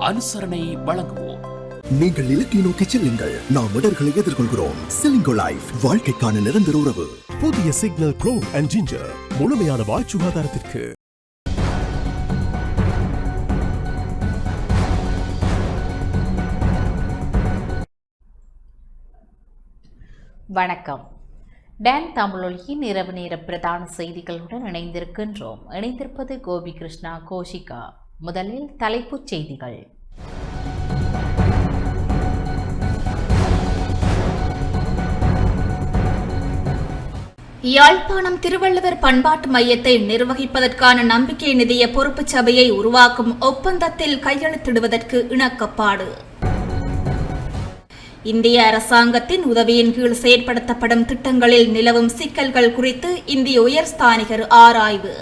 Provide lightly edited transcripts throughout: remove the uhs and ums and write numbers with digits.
அனுசரணை வழங்குவோம். நீங்கள் இலக்கை நோக்கி செல்லுங்கள், நாம் இடர்களை எதிர்கொள்கிறோம். செலிங்கோ லைஃப், வாழ்க்கைக்கான நிரந்தர உறவு. புதிய சிக்னல் ப்ரோ அண்ட் ஜிஞ்சர், முழுமையான வாய் சுகாதாரத்திற்கு. வணக்கம். டான் தமிழொலியின் இரவு நேர பிரதான செய்திகளுடன் இணைந்திருக்கின்றோம். இணைந்திருப்பது கோபி கிருஷ்ணா கோஷிகா. முதலில் தலைப்புச் செய்திகள். யாழ்ப்பாணம் திருவள்ளுவர் பண்பாட்டு மையத்தை நிர்வகிப்பதற்கான நம்பிக்கை நிதிய பொறுப்பு சபையை உருவாக்கும் ஒப்பந்தத்தில் கையெழுத்திடுவதற்கு இணக்கப்பாடு. இந்திய அரசாங்கத்தின் உதவியின் கீழ் செயற்படுத்தப்படும் திட்டங்களில் நிலவும் சிக்கல்கள் குறித்து இந்திய உயர்ஸ்தானிகர் ஆராய்வு.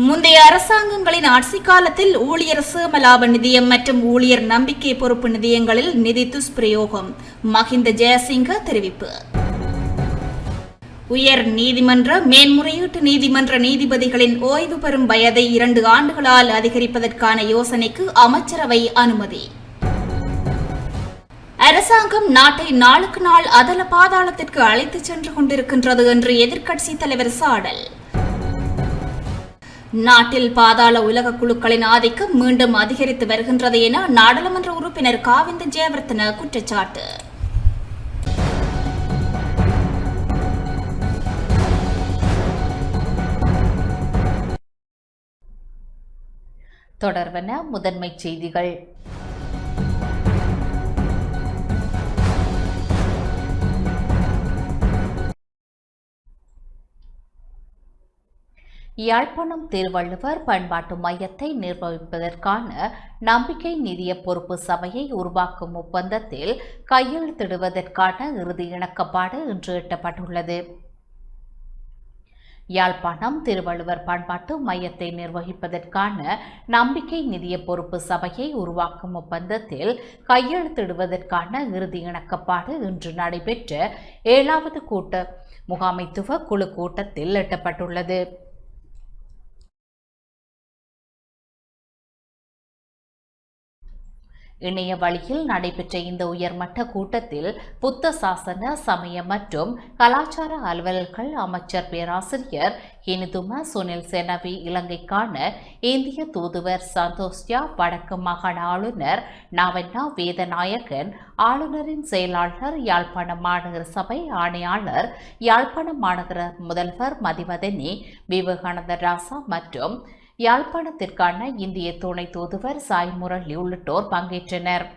முந்தைய அரசாங்கங்களின் ஆட்சி காலத்தில் ஊழியர் சேமலாப நிதியம் மற்றும் ஊழியர் நம்பிக்கை பொறுப்பு நிதியங்களில் நிதி துஷ்பிரயோகம், மஹிந்த ஜெயசிங்க தெரிவிப்பு. உயர் நீதிமன்ற மேன்முறையீட்டு நீதிமன்ற நீதிபதிகளின் ஓய்வு பெறும் வயதை 2 ஆண்டுகளால் அதிகரிப்பதற்கான யோசனைக்கு அமைச்சரவை அனுமதி. அரசாங்கம் நாட்டை நாளுக்கு நாள் அதல பாதாளத்திற்கு அழைத்துச் சென்று கொண்டிருக்கின்றது என்று எதிர்க்கட்சித் தலைவர் சாடல். நாட்டில் பாதாள உலக குழுக்களின் ஆதிக்கம் மீண்டும் அதிகரித்து வருகின்றது என நாடாளுமன்ற உறுப்பினர் காவிந்த ஜெயவர்தன குற்றச்சாட்டு. தொடர்வன முதன்மைச் செய்திகள். யாழ்ப்பாணம் திருவள்ளுவர் பண்பாட்டு மையத்தை நிர்வகிப்பதற்கான நம்பிக்கை நிதிய பொறுப்பு சபையை உருவாக்கும் ஒப்பந்தத்தில் கையெழுத்திடுவதற்கான இறுதி இணக்கப்பாடு இன்று எட்டப்பட்டுள்ளது. யாழ்ப்பாணம் திருவள்ளுவர் பண்பாட்டு மையத்தை நிர்வகிப்பதற்கான நம்பிக்கை நிதிய பொறுப்பு சபையை உருவாக்கும் ஒப்பந்தத்தில் கையெழுத்திடுவதற்கான இறுதி இணக்கப்பாடு இன்று நடைபெற்ற 7வது கூட்ட முகாமைத்துவ குழு கூட்டத்தில் எட்டப்பட்டுள்ளது. இணைய வழியில் நடைபெற்ற இந்த உயர்மட்ட கூட்டத்தில் புத்த சாசன, சமய மற்றும் கலாச்சார அலுவலர்கள் அமைச்சர் பேராசிரியர் ஹினிதும சுனில் செனவி, இலங்கைக்கான இந்திய தூதுவர் சந்தோஷ்யா, வடக்கு மாகாண ஆளுநர் நவன்னா வேதநாயகன், ஆளுநரின் செயலாளர், யாழ்ப்பாண மாநகர சபை ஆணையாளர், யாழ்ப்பாண மாநகர முதல்வர் மதிவதனி, விவேகானந்த ராசா மற்றும் யாழ்ப்பாணத்திற்கான இந்திய துணை தூதுவர் சாய் முரளி உள்ளிட்டோர் பங்கேற்றனர்.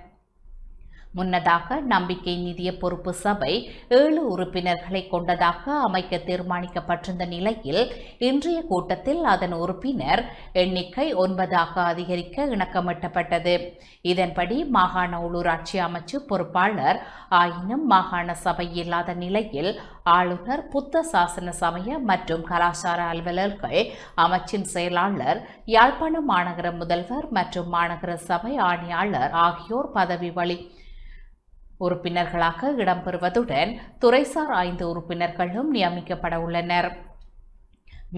முன்னதாக நம்பிக்கை நிதிய பொறுப்பு சபை 7 உறுப்பினர்களை கொண்டதாக அமைக்க தீர்மானிக்கப்பட்டிருந்த நிலையில் இன்றைய கூட்டத்தில் அதன் உறுப்பினர் எண்ணிக்கை 9ஆக அதிகரிக்க இணக்கமிட்டப்பட்டது. இதன்படி மாகாண உள்ளூராட்சி அமைச்சு பொறுப்பாளர் ஆயினும் மாகாண சபை இல்லாத நிலையில் ஆளுநர், புத்த சாசன, சமய மற்றும் கலாச்சார அலுவலர்கள் அமைச்சின் செயலாளர், யாழ்ப்பாண மாநகர முதல்வர் மற்றும் மாநகர சபை ஆணையாளர் ஆகியோர் பதவி வழி உறுப்பினர்களாக இடம்பெறுவதுடன் துறைசார் 5 உறுப்பினர்களும் நியமிக்கப்பட உள்ளனர்.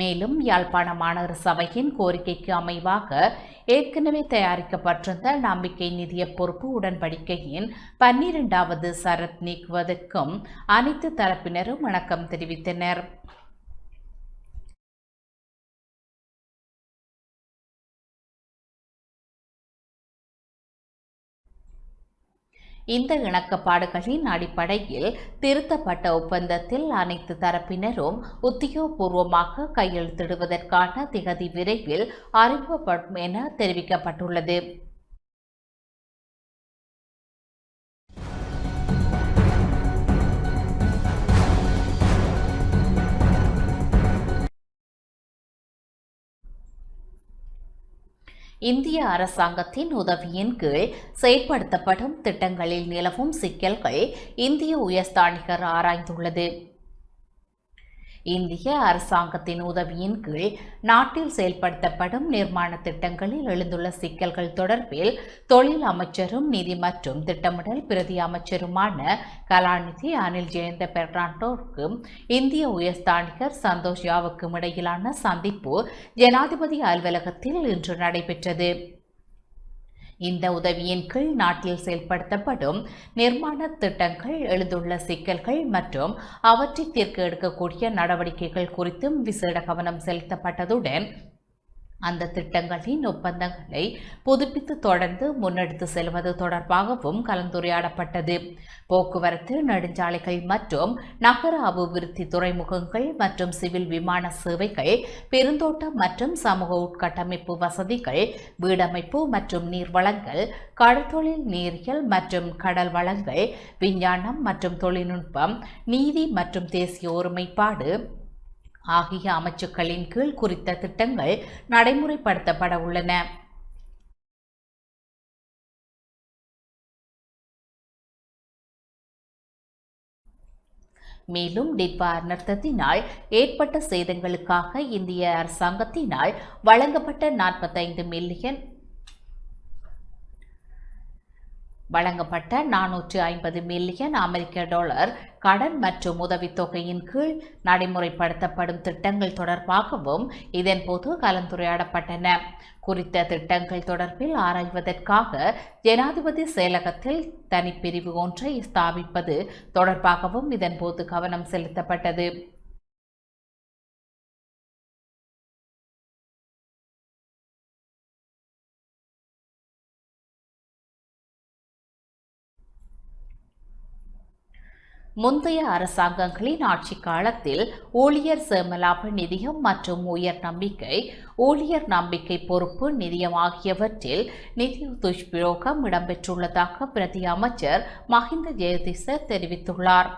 மேலும் யாழ்ப்பாண மாநகர சபையின் கோரிக்கைக்கு அமைவாக ஏற்கனவே தயாரிக்கப்பட்டிருந்த நம்பிக்கை நிதிய பொறுப்பு உடன்படிக்கையின் 12வது சரத் நீக்குவதற்கும் அனைத்து தரப்பினரும் இணக்கம் தெரிவித்தனர். இந்த இணக்கப்பாடுகளின் அடிப்படையில் திருத்தப்பட்ட ஒப்பந்தத்தில் அனைத்து தரப்பினரும் உத்தியோகபூர்வமாக கையெழுத்திடுவதற்கான திகதி விரைவில் அறிவிக்கப்படும் என தெரிவிக்கப்பட்டுள்ளது. இந்திய அரசாங்கத்தின் உதவியின் கீழ் செயற்படுத்தப்படும் திட்டங்களில் நிலவும் சிக்கல்கள் இந்திய உயர்ஸ்தானிகர் ஆராய்ந்துள்ளது. இந்திய அரசாங்கத்தின் உதவியின் கீழ் நாட்டில் செயல்படுத்தப்படும் நிர்மாண திட்டங்களில் எழுந்துள்ள சிக்கல்கள் தொடர்பில் தொழில் அமைச்சரும் நிதி மற்றும் திட்டமிடல் பிரதி அமைச்சருமான கலாநிதி அனில் ஜெயந்த பெர்னாண்டோவுக்கும் இந்திய உயர்ஸ்தானிகர் சந்தோஷ் யாவுக்கும் இடையிலான சந்திப்பு ஜனாதிபதி அலுவலகத்தில் இன்று நடைபெற்றது. இந்த உதவியின் கீழ் நாட்டில் செயல்படுத்தப்படும் நிர்மாண திட்டங்கள், எழுந்துள்ள சிக்கல்கள் மற்றும் அவற்றை தீர்க்க எடுக்கக்கூடிய நடவடிக்கைகள் குறித்தும் விசேட கவனம் செலுத்தப்பட்டதுடன் அந்த திட்டங்களின் ஒப்பந்தங்களை புதுப்பித்து தொடர்ந்து முன்னெடுத்து செல்வது தொடர்பாகவும் கலந்துரையாடப்பட்டது. போக்குவரத்து, நெடுஞ்சாலைகள் மற்றும் நகர அபிவிருத்தி, துறைமுகங்கள் மற்றும் சிவில் விமான சேவைகள், பெருந்தோட்டம் மற்றும் சமூக உட்கட்டமைப்பு வசதிகள், வீடமைப்பு மற்றும் நீர் வளங்கள், கடற்தொழில், நீரியல் மற்றும் கடல் வளங்கள், விஞ்ஞானம் மற்றும் தொழில்நுட்பம், நீதி மற்றும் தேசிய ஒருமைப்பாடு ஆகிய அமைச்சுக்களின் கீழ் குறித்த திட்டங்கள் நடைமுறைப்படுத்தப்பட உள்ளன. மேலும் டிட்வா அனர்த்தத்தினால் ஏற்பட்ட சேதங்களுக்காக இந்திய அரசாங்கத்தினால் வழங்கப்பட்ட 45 மில்லியன் வழங்கப்பட்ட 450 மில்லியன் அமெரிக்க டாலர் கடன் மற்றும் உதவித்தொகையின் கீழ் நடைமுறைப்படுத்தப்படும் திட்டங்கள் தொடர்பாகவும் இதன்போது கலந்துரையாடப்பட்டன. குறித்த திட்டங்கள் தொடர்பில் ஆராய்வதற்காக ஜனாதிபதி செயலகத்தில் தனிப்பிரிவு ஒன்றை ஸ்தாபிப்பது தொடர்பாகவும் இதன்போது கவனம் செலுத்தப்பட்டது. முந்தைய அரசாங்கங்களின் ஆட்சி காலத்தில் ஊழியர் சேமலாப நிதியம் மற்றும் ஊழியர் நம்பிக்கை பொறுப்பு நிதியம் ஆகியவற்றில் நிதி துஷ்பிரயோகம் இடம்பெற்றுள்ளதாக பிரதி அமைச்சர் மஹிந்த ஜெயதிச தெரிவித்துள்ளார்.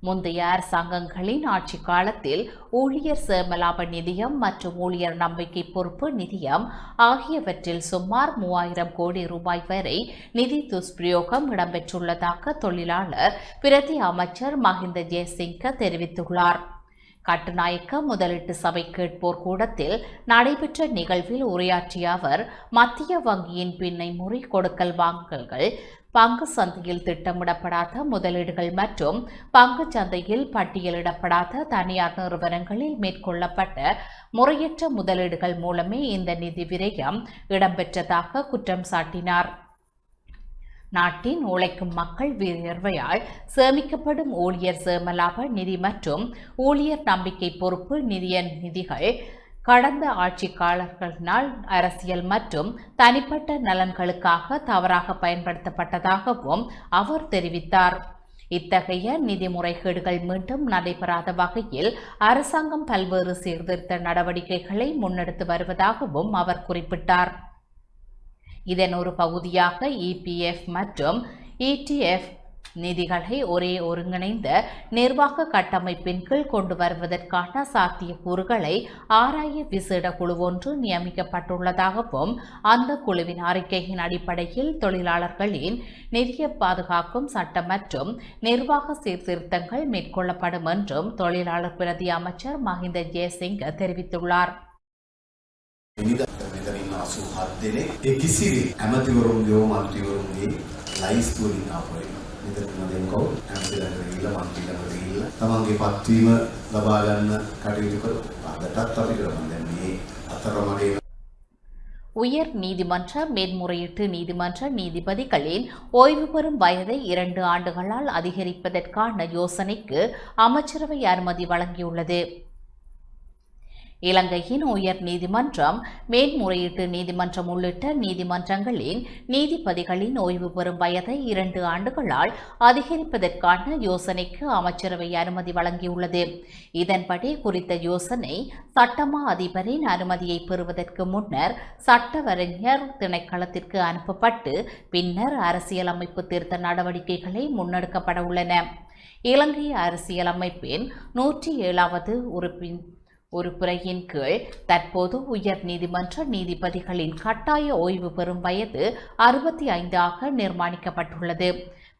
முந்தைய அரசாங்கங்களின் ஆட்சி காலத்தில் ஊழியர் சேமலாப நிதியம் மற்றும் ஊழியர் நம்பிக்கை பொறுப்பு நிதியம் ஆகியவற்றில் சுமார் 3000 கோடி ரூபாய் வரை நிதி துஷ்பிரயோகம் இடம்பெற்றுள்ளதாக தொழிலாளர் பிரதி அமைச்சர் மஹிந்த ஜெயசிங்க தெரிவித்துள்ளார். கட்டுநாயக்க முதலீட்டு சபை கேட்போர் கூடத்தில் நடைபெற்ற நிகழ்வில் உரையாற்றிய அவர், மத்திய வங்கியின் பின்னை முறை கொடுக்கல் வாங்கல்கள், பங்கு சந்தையில் திட்டமிடப்படாத முதலீடுகள் மற்றும் பங்கு சந்தையில் பட்டியலிடப்படாத தனியார் நிறுவனங்களில் மேற்கொள்ளப்பட்ட முறையற்ற முதலீடுகள் மூலமே இந்த நிதி விரயம் இடம்பெற்றதாக குற்றம் சாட்டினார். நாட்டின் உழைக்கும் மக்கள் வியர்வையால் சேமிக்கப்படும் ஊழியர் சேமலாப நிதி மற்றும் ஊழியர் நம்பிக்கை பொறுப்பு நிதிகள் கடந்த ஆட்சியாளர்களினால் அரசியல் மற்றும் தனிப்பட்ட நலன்களுக்காக தவறாக பயன்படுத்தப்பட்டதாகவும் அவர் தெரிவித்தார். இத்தகைய நிதி முறைகேடுகள் மீண்டும் நடைபெறாத வகையில் அரசாங்கம் பல்வேறு சீர்திருத்த நடவடிக்கைகளை முன்னெடுத்து வருவதாகவும் அவர் குறிப்பிட்டார். இதன் ஒரு பகுதியாக EPF மற்றும் ETF நிதிகளை ஒரே ஒருங்கிணைந்த நிர்வாக கட்டமைப்பின் கீழ் கொண்டு வருவதற்கான சாத்தியக்கூறுகளை ஆராய விசேட குழு ஒன்று நியமிக்கப்பட்டுள்ளதாகவும் அந்த குழுவின் அறிக்கையின் அடிப்படையில் தொழிலாளர்களின் நிதியை பாதுகாக்கும் சட்ட மற்றும் நிர்வாக சீர்திருத்தங்கள் மேற்கொள்ளப்படும் என்றும் தொழிலாளர் பிரதி அமைச்சர் மஹிந்த ஜெயசிங்க தெரிவித்துள்ளார். තමන්ගේ පත්වීම ලබා ගන්න කටයුතු කරමු. අදටත් අපි කරන්නේ මේ අතරමැදි உயர் நீதிமன்ற மேன்முறையீட்டு நீதிமன்ற நீதிபதிகளின் ஓய்வு பெறும் வயதை 2 ஆண்டுகளால் அதிகரிப்பதற்கான யோசனைக்கு அமைச்சரவை அனுமதி வழங்கியுள்ளது. இலங்கையின் உயர் நீதிமன்றம், மேன்முறையீட்டு நீதிமன்றம் உள்ளிட்ட நீதிமன்றங்களின் நீதிபதிகளின் ஓய்வு பெறும் வயதை 2 ஆண்டுகளால் அதிகரிப்பதற்கான யோசனைக்கு அமைச்சரவை அனுமதி வழங்கியுள்ளது. இதன்படி குறித்த யோசனை சட்டமா அதிபரின் அனுமதியை பெறுவதற்கு முன்னர் சட்டவரைஞர் திணைக்களத்திற்கு அனுப்பப்பட்டு பின்னர் அரசியலமைப்பு திருத்த நடவடிக்கைகளை முன்னெடுக்கப்பட உள்ளன. இலங்கை அரசியலமைப்பின் 107வது உறுப்புரையின் கீழ் தற்போது உயர் நீதிமன்ற நீதிபதிகளின் கட்டாய ஓய்வு பெறும் வயது 65 ஆக நிர்மாணிக்கப்பட்டுள்ளது.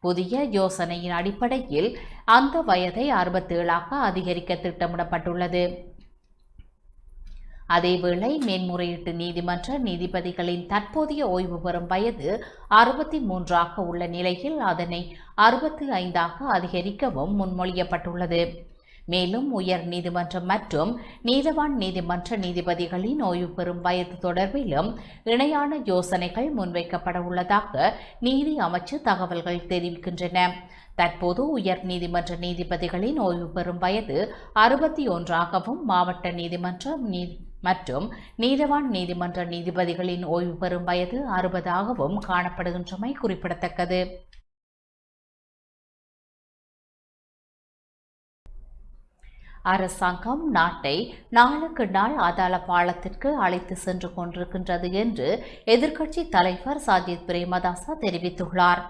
புதிய யோசனையின் அடிப்படையில் அந்த வயதை 67 ஆக அதிகரிக்க திட்டமிடப்பட்டுள்ளது. அதேவேளை மேன்முறையீட்டு நீதிமன்ற நீதிபதிகளின் தற்போதைய ஓய்வு பெறும் வயது 63 ஆக உள்ள நிலையில் அதனை 65 ஆக அதிகரிக்கவும் முன்மொழியப்பட்டுள்ளது. மேலும் உயர் நீதிமன்றம் மற்றும் நீதவான் நீதிமன்ற நீதிபதிகளின் ஓய்வு பெறும் வயது தொடர்பிலும் இணையான யோசனைகள் முன்வைக்கப்பட உள்ளதாக நீதி அமைச்சு தகவல்கள் தெரிவிக்கின்றன. தற்போது உயர் நீதிமன்ற நீதிபதிகளின் ஓய்வு பெறும் வயது 61ஆகவும் மாவட்ட நீதிமன்றம் மற்றும் நீதவான் நீதிமன்ற நீதிபதிகளின் ஓய்வு பெறும் வயது 60ஆகவும் காணப்படுகின்றமை குறிப்பிடத்தக்கது. அரசாங்கம் நாட்டை நாளுக்கு நாள் அதால பாலத்திற்கு அழைத்து சென்று கொண்டிருக்கின்றது என்று எதிர்க்கட்சி தலைவர் சஜித் பிரேமதாச தெரிவித்துள்ளார்.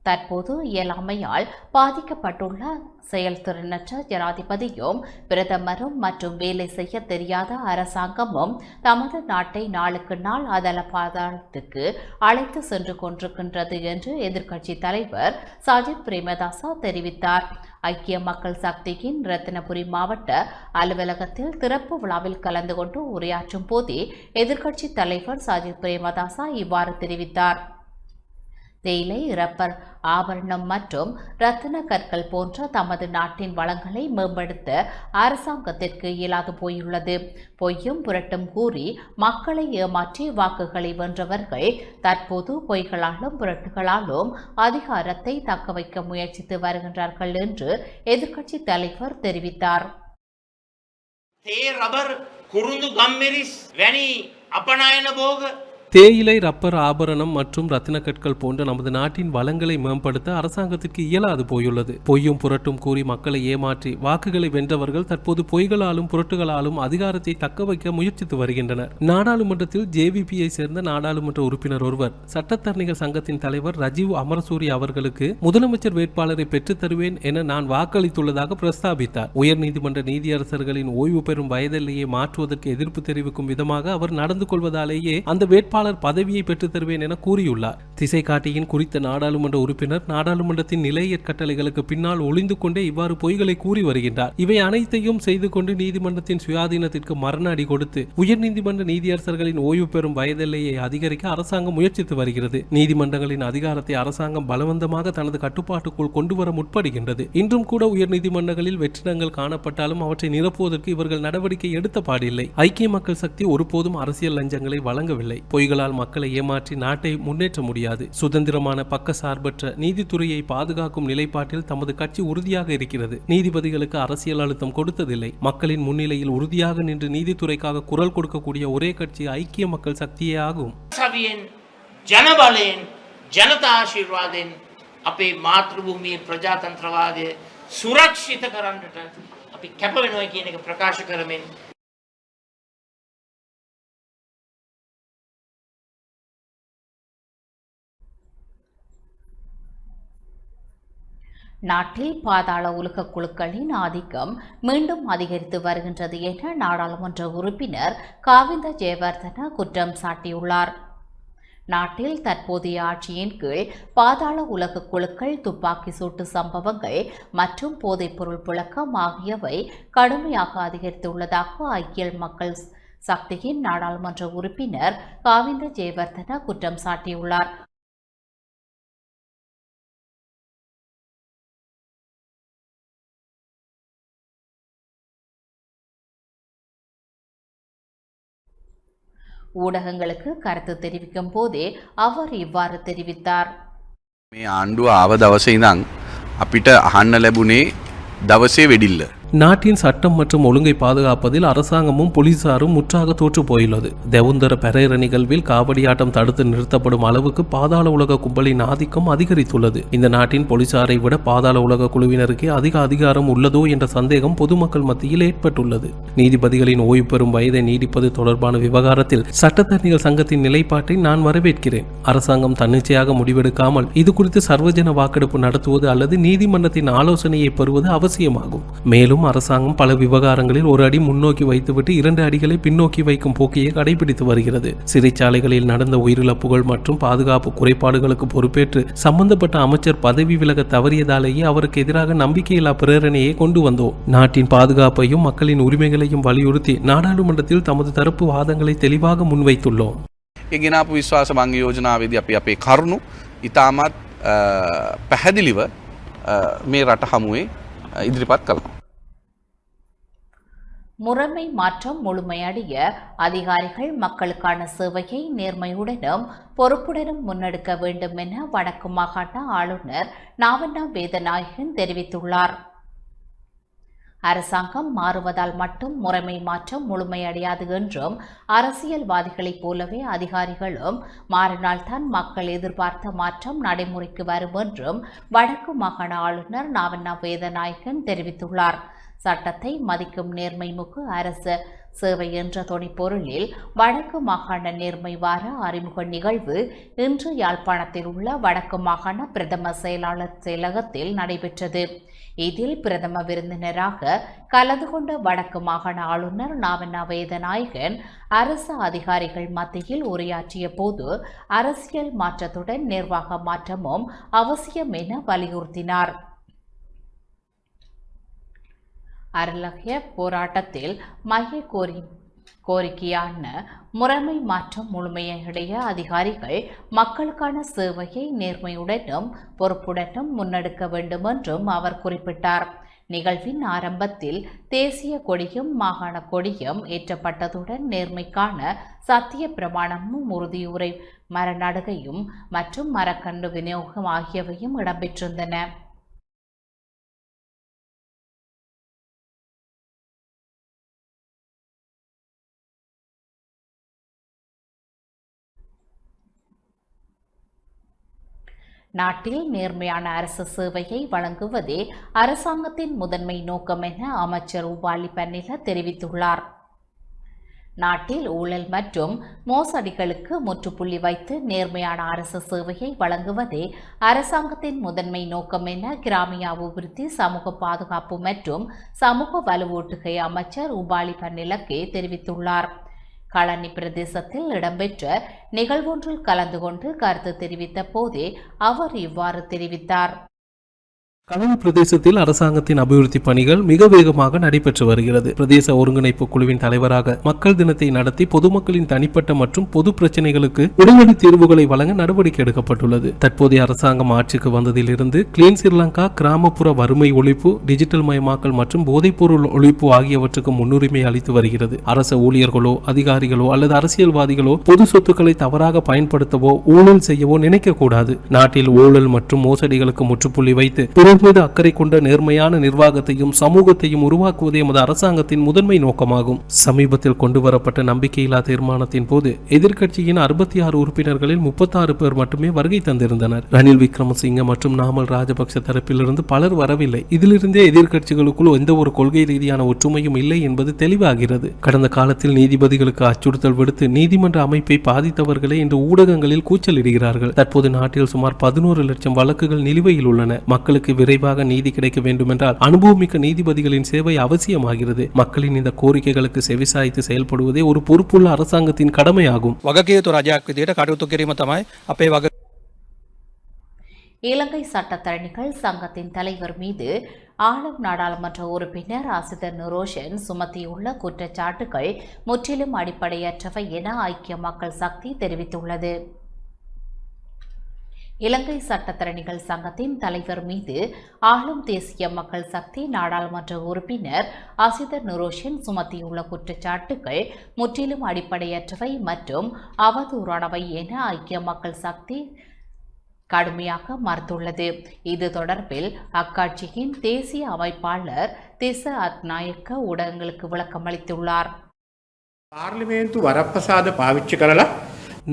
தற்போது இயலாமையால் பாதிக்கப்பட்டுள்ள செயல்திறனற்ற ஜனாதிபதியும் பிரதமரும் மற்றும் வேலை செய்ய தெரியாத அரசாங்கமும் தமது நாட்டை நாளுக்கு நாள் அதல பாதாளத்துக்கு அழைத்து சென்று கொண்டிருக்கின்றது என்று எதிர்க்கட்சி தலைவர் சஜித் பிரேமதாச தெரிவித்தார். ஐக்கிய மக்கள் சக்தியின் ரத்தினபுரி மாவட்ட அலுவலகத்தில் திறப்பு விழாவில் கலந்து கொண்டு உரையாற்றும் போதே எதிர்க்கட்சி தலைவர் சஜித் பிரேமதாச இவ்வாறு தெரிவித்தார். தேயிலை, ரப்பர், ஆபரணம் மற்றும் ரத்தின கற்கள் போன்ற தமது நாட்டின் வளங்களை மேம்படுத்த அரசாங்கத்திற்கு இயலாது போயுள்ளது. பொய்யும் புரட்டும் கூறி மக்களை ஏமாற்றி வாக்குகளை வென்றவர்கள் தற்போது பொய்களாலும் புரட்டுகளாலும் அதிகாரத்தை தக்கவைக்க முயற்சித்து வருகின்றார்கள் என்று எதிர்க்கட்சி தலைவர் தெரிவித்தார். தேயிலை, ரப்பர், ஆபரணம் மற்றும் ரத்தின கற்கள் போன்ற நமது நாட்டின் வளங்களை மேம்படுத்த அரசாங்கத்திற்கு இயலாது போயுள்ளது. பொய்யும் புரட்டும் கூறி மக்களை ஏமாற்றி வாக்குகளை வென்றவர்கள் தற்போது பொய்களாலும் புரட்டுகளாலும் அதிகாரத்தை தக்க வைக்க முயற்சித்து வருகின்றனர். நாடாளுமன்றத்தில் ஜேவிபியை சேர்ந்த நாடாளுமன்ற உறுப்பினர் ஒருவர் சட்டத்தரணிகள் சங்கத்தின் தலைவர் ரஜீவ் அமரசூரி அவர்களுக்கு முதலமைச்சர் வேட்பாளரை பெற்றுத் தருவேன் என நான் வாக்களித்துள்ளதாக பிரஸ்தாபித்தார். உயர்நீதிமன்ற நீதியரசர்களின் ஓய்வு பெறும் வயதிலேயே மாற்றுவதற்கு எதிர்ப்பு தெரிவிக்கும் விதமாக அவர் நடந்து கொள்வதாலேயே அந்த வேட்பாளர் பதவியை பெற்றுத் தருவேன் என கூறியுள்ளார். திசை காட்டியின் குறித்த நாடாளுமன்ற உறுப்பினர் நாடாளுமன்றத்தின் நிலையற் கட்டளைகளுக்கு பின்னால் ஒளிந்து கொண்டே இவ்வாறு பொய்களை கூறி வருகின்றார். இவை அனைத்தையும் செய்து கொண்டு நீதிமன்றத்தின் சுயாதீனத்திற்கு மரண அடி கொடுத்து உயர்நீதிமன்ற நீதியரசர்களின் ஓய்வு பெறும் வயதெல்லையை அதிகரிக்க அரசாங்கம் முயற்சித்து வருகிறது. நீதிமன்றங்களின் அதிகாரத்தை அரசாங்கம் பலவந்தமாக தனது கட்டுப்பாட்டுக்குள் கொண்டு வர முற்படுகின்றது. இன்றும் கூட உயர்நீதிமன்றங்களில் வெற்றிடங்கள் காணப்பட்டாலும் அவற்றை நிரப்புவதற்கு இவர்கள் நடவடிக்கை எடுத்த பாடில்லை. ஐக்கிய மக்கள் சக்தி ஒருபோதும் அரசியல் லஞ்சங்களை வழங்கவில்லை. பொய்களால் மக்களை ஏமாற்றி நாட்டை முன்னேற்ற முடியாது. சுதந்திரமான பக்கசார்பற்ற நீதித்துறையை பாதுகாக்கும் நிலைப்பாட்டில் தமது கட்சி உறுதியாக இருக்கிறது. நீதிபதிகளுக்கு அரசியல் அழுத்தம் கொடுத்ததில்லை. மக்களின் முன்னிலையில் உறுதியாக நின்று நீதித்துறைக்காக குரல் கொடுக்கக்கூடிய ஒரே கட்சி ஐக்கிய மக்கள் சக்தியே ஆகும். ජනබලයෙන් ජනතා ආශිර්වාදයෙන් අපේ මාතෘභූමියේ ප්‍රජාතන්ත්‍රවාදය සුරක්ෂිත කරන්නට අපි කැප වෙනවා කියන එක ප්‍රකාශ කරමින් நாட்டில் பாதாள உலக குழுக்களின் ஆதிக்கம் மீண்டும் அதிகரித்து வருகின்றது என நாடாளுமன்ற உறுப்பினர் காவிந்த ஜெயவர்தன குற்றம் சாட்டியுள்ளார். நாட்டில் தற்போதைய ஆட்சியின் கீழ் பாதாள உலக குழுக்கள், துப்பாக்கி சூட்டு சம்பவங்கள் மற்றும் போதைப்பொருள் புழக்கம் ஆகியவை கடுமையாக அதிகரித்துள்ளதாக ஐக்கிய மக்கள் சக்தியின் நாடாளுமன்ற உறுப்பினர் காவிந்த ஜெயவர்தன குற்றம் சாட்டியுள்ளார். ஊடகங்களுக்கு கருத்து தெரிவிக்கும் போதே அவர் இவ்வாறு தெரிவித்தார். මේ ආණ්ඩුව ආව දවසේ ඉඳන් අපිට අහන්න ලැබුණේ දවසේ වෙඩිල්ල. நாட்டின் சட்டம் மற்றும் ஒழுங்கை பாதுகாப்பதில் அரசாங்கமும் போலீசாரும் முற்றாக தோற்று போயுள்ளது. தெவுந்தர பெரேர நிகழ்வில் காவடியாட்டம் தடுத்து நிறுத்தப்படும் அளவுக்கு பாதாள உலக கும்பலின் ஆதிக்கம் அதிகரித்துள்ளது. இந்த நாட்டின் போலீசாரை விட பாதாள உலக குழுவினருக்கே அதிக அதிகாரம் உள்ளதோ என்ற சந்தேகம் பொதுமக்கள் மத்தியில் ஏற்பட்டுள்ளது. நீதிபதிகளின் ஓய்வு பெறும் வயதை நீடிப்பது தொடர்பான விவகாரத்தில் சட்டத்தரணிகள் சங்கத்தின் நிலைப்பாட்டை நான் வரவேற்கிறேன். அரசாங்கம் தன்னிச்சையாக முடிவெடுக்காமல் இது குறித்து சர்வஜன வாக்கெடுப்பு நடத்துவது அல்லது நீதிமன்றத்தின் ஆலோசனையை பெறுவது அவசியமாகும். மேலும் அரசாங்கம் பல விவகாரங்களில் ஒரு அடி முன்னோக்கி வைத்துவிட்டு 2 அடிகளை பின்னோக்கி வைக்கும் போக்கையை கடைபிடித்து வருகிறது. சிறைச்சாலைகளில் நடந்த உயிரிழப்புகள் மற்றும் பாதுகாப்பு குறைபாடுகளுக்கு பொறுப்பேற்று சம்பந்தப்பட்ட அமைச்சர் பதவி விலக தவறியதாலேயே அவருக்கு எதிராக நம்பிக்கையில்லா பிரேரணையை கொண்டு வந்தோம். நாட்டின் பாதுகாப்பையும் மக்களின் உரிமைகளையும் வலியுறுத்தி நாடாளுமன்றத்தில் தமது தரப்பு வாதங்களை தெளிவாக முன்வைத்துள்ளோம். ගෙනාපු විශ්වාස භංග යෝජනාවේදී අපි අපේ කරුණු ඉතාමත් පැහැදිලිව මේ රට හමුවේ ඉදිරිපත් කළා. முறைமை மாற்றம் முழுமையடைய அதிகாரிகள் மக்களுக்கான சேவையை நேர்மையுடனும் பொறுப்புடனும் முன்னெடுக்க வேண்டும் என வடக்கு மாகாண ஆளுநர் நாவண்ணா வேதநாயகன் தெரிவித்துள்ளார். அரசாங்கம் மாறுவதால் மட்டும் முறைமை மாற்றம் முழுமையடையாது என்றும் அரசியல்வாதிகளைப் போலவே அதிகாரிகளும் மாறினால்தான் மக்கள் எதிர்பார்த்த மாற்றம் நடைமுறைக்கு வரும் என்றும் வடக்கு மாகாண ஆளுநர் நாவண்ணா வேதநாயகன் தெரிவித்துள்ளார். சட்டத்தை மதிக்கும் நேர்மைமிகு அரசு சேவை என்ற தொனிப்பொருளில் வடக்கு மாகாண நேர்மை வார அறிமுக நிகழ்வு இன்று யாழ்ப்பாணத்தில் உள்ள வடக்கு மாகாண பிரதம செயலாளர் செயலகத்தில் நடைபெற்றது. இதில் பிரதம விருந்தினராக கலந்து கொண்ட வடக்கு மாகாண ஆளுநர் நாவண்ணா வேதநாயகன் அரசு அதிகாரிகள் மத்தியில் உரையாற்றிய போது அரசியல் மாற்றத்துடன் நிர்வாக மாற்றமும் அவசியம் என வலியுறுத்தினார். அருளகிய போராட்டத்தில் மைய கோரிக்கையான முறைமை மாற்றம் முழுமையடைய அதிகாரிகள் மக்களுக்கான சேவையை நேர்மையுடனும் பொறுப்புடனும் முன்னெடுக்க வேண்டும் என்றும் அவர் குறிப்பிட்டார். நிகழ்வின் ஆரம்பத்தில் தேசிய கொடியும் மாகாண கொடியும் ஏற்றப்பட்டதுடன் நேர்மைக்கான சத்திய பிரமாணமும் உறுதியுரை மரநடுகையும் மற்றும் மரக்கன்று விநியோகம் ஆகியவையும் இடம்பெற்றிருந்தன. நாட்டில் நேர்மையான அரசு சேவையை வழங்குவதே அரசாங்கத்தின் முதன்மை நோக்கம் என அமைச்சர் உபாலி பன்னில தெரிவித்துள்ளார். நாட்டில் ஊழல் மற்றும் மோசடிகளுக்கு முற்றுப்புள்ளி வைத்து நேர்மையான அரசு சேவையை வழங்குவதே அரசாங்கத்தின் முதன்மை நோக்கம் என கிராமிய அபிவிருத்தி, சமூக பாதுகாப்பு மற்றும் சமூக வலுவூட்டுகை அமைச்சர் உபாலி பன்னிலக்கே தெரிவித்துள்ளார். களனி பிரதேசத்தில் இடம்பெற்ற நிகழ்வொன்றில் கலந்து கொண்டு கருத்து தெரிவித்த போதே அவர் இவ்வாறு தெரிவித்தார். களனி பிரதேசத்தில் அரசாங்கத்தின் அபிவிருத்தி பணிகள் மிக வேகமாக நடைபெற்று வருகிறது. பிரதேச ஒருங்கிணைப்பு குழுவின் தலைவராக மக்கள் தினத்தை நடத்தி பொதுமக்களின் தனிப்பட்ட மற்றும் பொது பிரச்சனைகளுக்கு உடனடி தீர்வுகளை வழங்க நடவடிக்கை எடுக்கப்பட்டுள்ளது. தற்போதைய அரசாங்கம் ஆட்சிக்கு வந்ததிலிருந்து கிளீன் ஸ்ரீலங்கா, கிராமப்புற வறுமை ஒழிப்பு, டிஜிட்டல் மயமாக்கல் மற்றும் போதைப்பொருள் ஒழிப்பு ஆகியவற்றுக்கு முன்னுரிமை அளித்து வருகிறது. அரசு ஊழியர்களோ அதிகாரிகளோ அல்லது அரசியல்வாதிகளோ பொது சொத்துக்களை தவறாக பயன்படுத்தவோ ஊழல் செய்யவோ நினைக்கக்கூடாது. நாட்டில் ஊழல் மற்றும் மோசடிகளுக்கு முற்றுப்புள்ளி வைத்து மீது அக்கறை கொண்ட நேர்மையான நிர்வாகத்தையும் சமூகத்தையும் உருவாக்குவதே எமது அரசாங்கத்தின் முதன்மை நோக்கமாகும். சமீபத்தில் கொண்டுவரப்பட்ட நம்பிக்கையில்லா தீர்மானத்தின் போது எதிர்க்கட்சியின் 66 உறுப்பினர்களில் 36 பேர் மட்டுமே வருகை தந்திருந்தனர். ரணில் விக்ரமசிங்க மற்றும் நாமல் ராஜபக்ச தரப்பிலிருந்து பலர் வரவில்லை. இதிலிருந்தே எதிர்க்கட்சிகளுக்குள் எந்த ஒரு கொள்கை ரீதியான ஒற்றுமையும் இல்லை என்பது தெளிவாகிறது. கடந்த காலத்தில் நீதிபதிகளுக்கு அச்சுறுத்தல் விடுத்து நீதிமன்ற அமைப்பை பாதித்தவர்களே இன்று ஊடகங்களில் கூச்சலிடுகிறார்கள். தற்போது நாட்டில் சுமார் 11 லட்சம் வழக்குகள் நிலுவையில் உள்ளன. மக்களுக்கு விரைவாக நீதி கிடைக்க வேண்டுமென்றால் அனுபவமிக்க நீதிபதிகளின் சேவை அவசியமாகிறது. மக்களின் இந்த கோரிக்கைகளுக்கு செவிசாய்த்து செயல்படுவதே ஒரு பொறுப்புள்ள அரசாங்கத்தின் கடமையாகும். இலங்கை சட்டத்தரணிகள் சங்கத்தின் தலைவர் மீது ஆளும் நாடாளுமன்ற உறுப்பினர் அசித நுரோஷன் சுமத்தியுள்ள குற்றச்சாட்டுகள் முற்றிலும் அடிப்படையற்றவை என ஐக்கிய மக்கள் சக்தி தெரிவித்துள்ளது. இலங்கை சட்டத்தரணிகள் சங்கத்தின் தலைவர் மீது ஆளும் தேசிய மக்கள் சக்தி நாடாளுமன்ற உறுப்பினர் அசித நுரோஷன் சுமத்தியுள்ள குற்றச்சாட்டுகள் முற்றிலும் அடிப்படையற்றவை மற்றும் அவதூறானவை என ஐக்கிய மக்கள் சக்தி கடுமையாக மறுத்துள்ளது. இது தொடர்பில் அக்கட்சியின் தேசிய அமைப்பாளர் திச அத்நாயக்க ஊடகங்களுக்கு விளக்கமளித்துள்ளார். பார்லிமென்ட் வரப்பிரசாத பாவிச்சு கரலா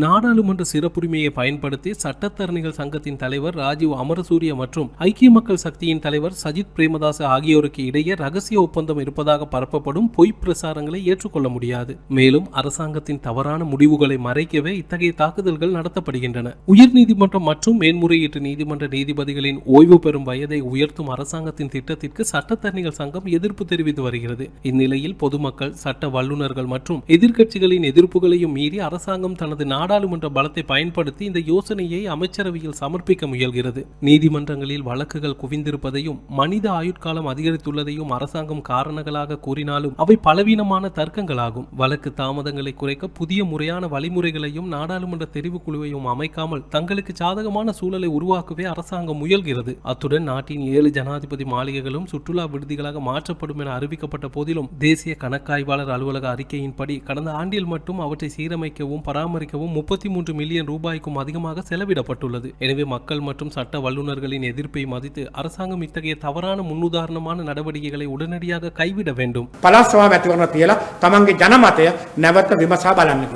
நாடாளுமன்ற சிறப்புரிமையை பயன்படுத்தி சட்டத்தரணிகள் சங்கத்தின் தலைவர் ராஜீவ் அமரசூரிய மற்றும் ஐக்கிய மக்கள் சக்தியின் தலைவர் சஜித் பிரேமதாச ஆகியோருக்கு இடையே ரகசிய ஒப்பந்தம் இருப்பதாக பரப்பப்படும் பொய் பிரசாரங்களை ஏற்றுக்கொள்ள முடியாது. மேலும் அரசாங்கத்தின் தவறான முடிவுகளை மறைக்கவே இத்தகைய தாக்குதல்கள் நடத்தப்படுகின்றன. உயர்நீதிமன்றம் மற்றும் மேன்முறையீட்டு நீதிமன்ற நீதிபதிகளின் ஓய்வு பெறும் வயதை உயர்த்தும் அரசாங்கத்தின் திட்டத்திற்கு சட்டத்தரணிகள் சங்கம் எதிர்ப்பு தெரிவித்து வருகிறது. இந்நிலையில் பொதுமக்கள், சட்ட வல்லுநர்கள் மற்றும் எதிர்க்கட்சிகளின் எதிர்ப்புகளையும் மீறி அரசாங்கம் தனது நாடாளுமன்ற பலத்தை பயன்படுத்தி இந்த யோசனையை அமைச்சரவையில் சமர்ப்பிக்க முயல்கிறது. நீதிமன்றங்களில் வழக்குகள் குவிந்திருப்பதையும் மனித ஆயுட்காலம் அதிகரித்துள்ளதையும் அரசாங்கம் காரணங்களாக கூறினாலும் அவை பலவீனமான தர்க்கங்களாகும். வழக்கு தாமதங்களை குறைக்க புதிய முறையான வழிமுறைகளையும் நாடாளுமன்ற தெரிவுக்குழுவையும் அமைக்காமல் தங்களுக்கு சாதகமான சூழலை உருவாக்கவே அரசாங்கம் முயல்கிறது. அத்துடன் நாட்டின் 7 ஜனாதிபதி மாளிகைகளும் சுற்றுலா விடுதிகளாக மாற்றப்படும் என அறிவிக்கப்பட்ட போதிலும் தேசிய கணக்காய்வாளர் அலுவலக அறிக்கையின்படி கடந்த ஆண்டில் மட்டும் அவற்றை சீரமைக்கவும் பராமரிக்கவும் 33 மில்லியன் ரூபாய்க்கும் அதிகமாக செலவிடப்பட்டுள்ளது. எனவே மக்கள் மற்றும் சட்ட வல்லுநர்களின் எதிர்ப்பை மதித்து அரசாங்கம் இத்தகைய தவறான முன்னுதாரணமான நடவடிக்கைகளை உடனடியாக கைவிட வேண்டும். පළාත් සභාව ඇති කරනවා කියලා තමන්ගේ ජනමතය නැවත විමසා බලන්න.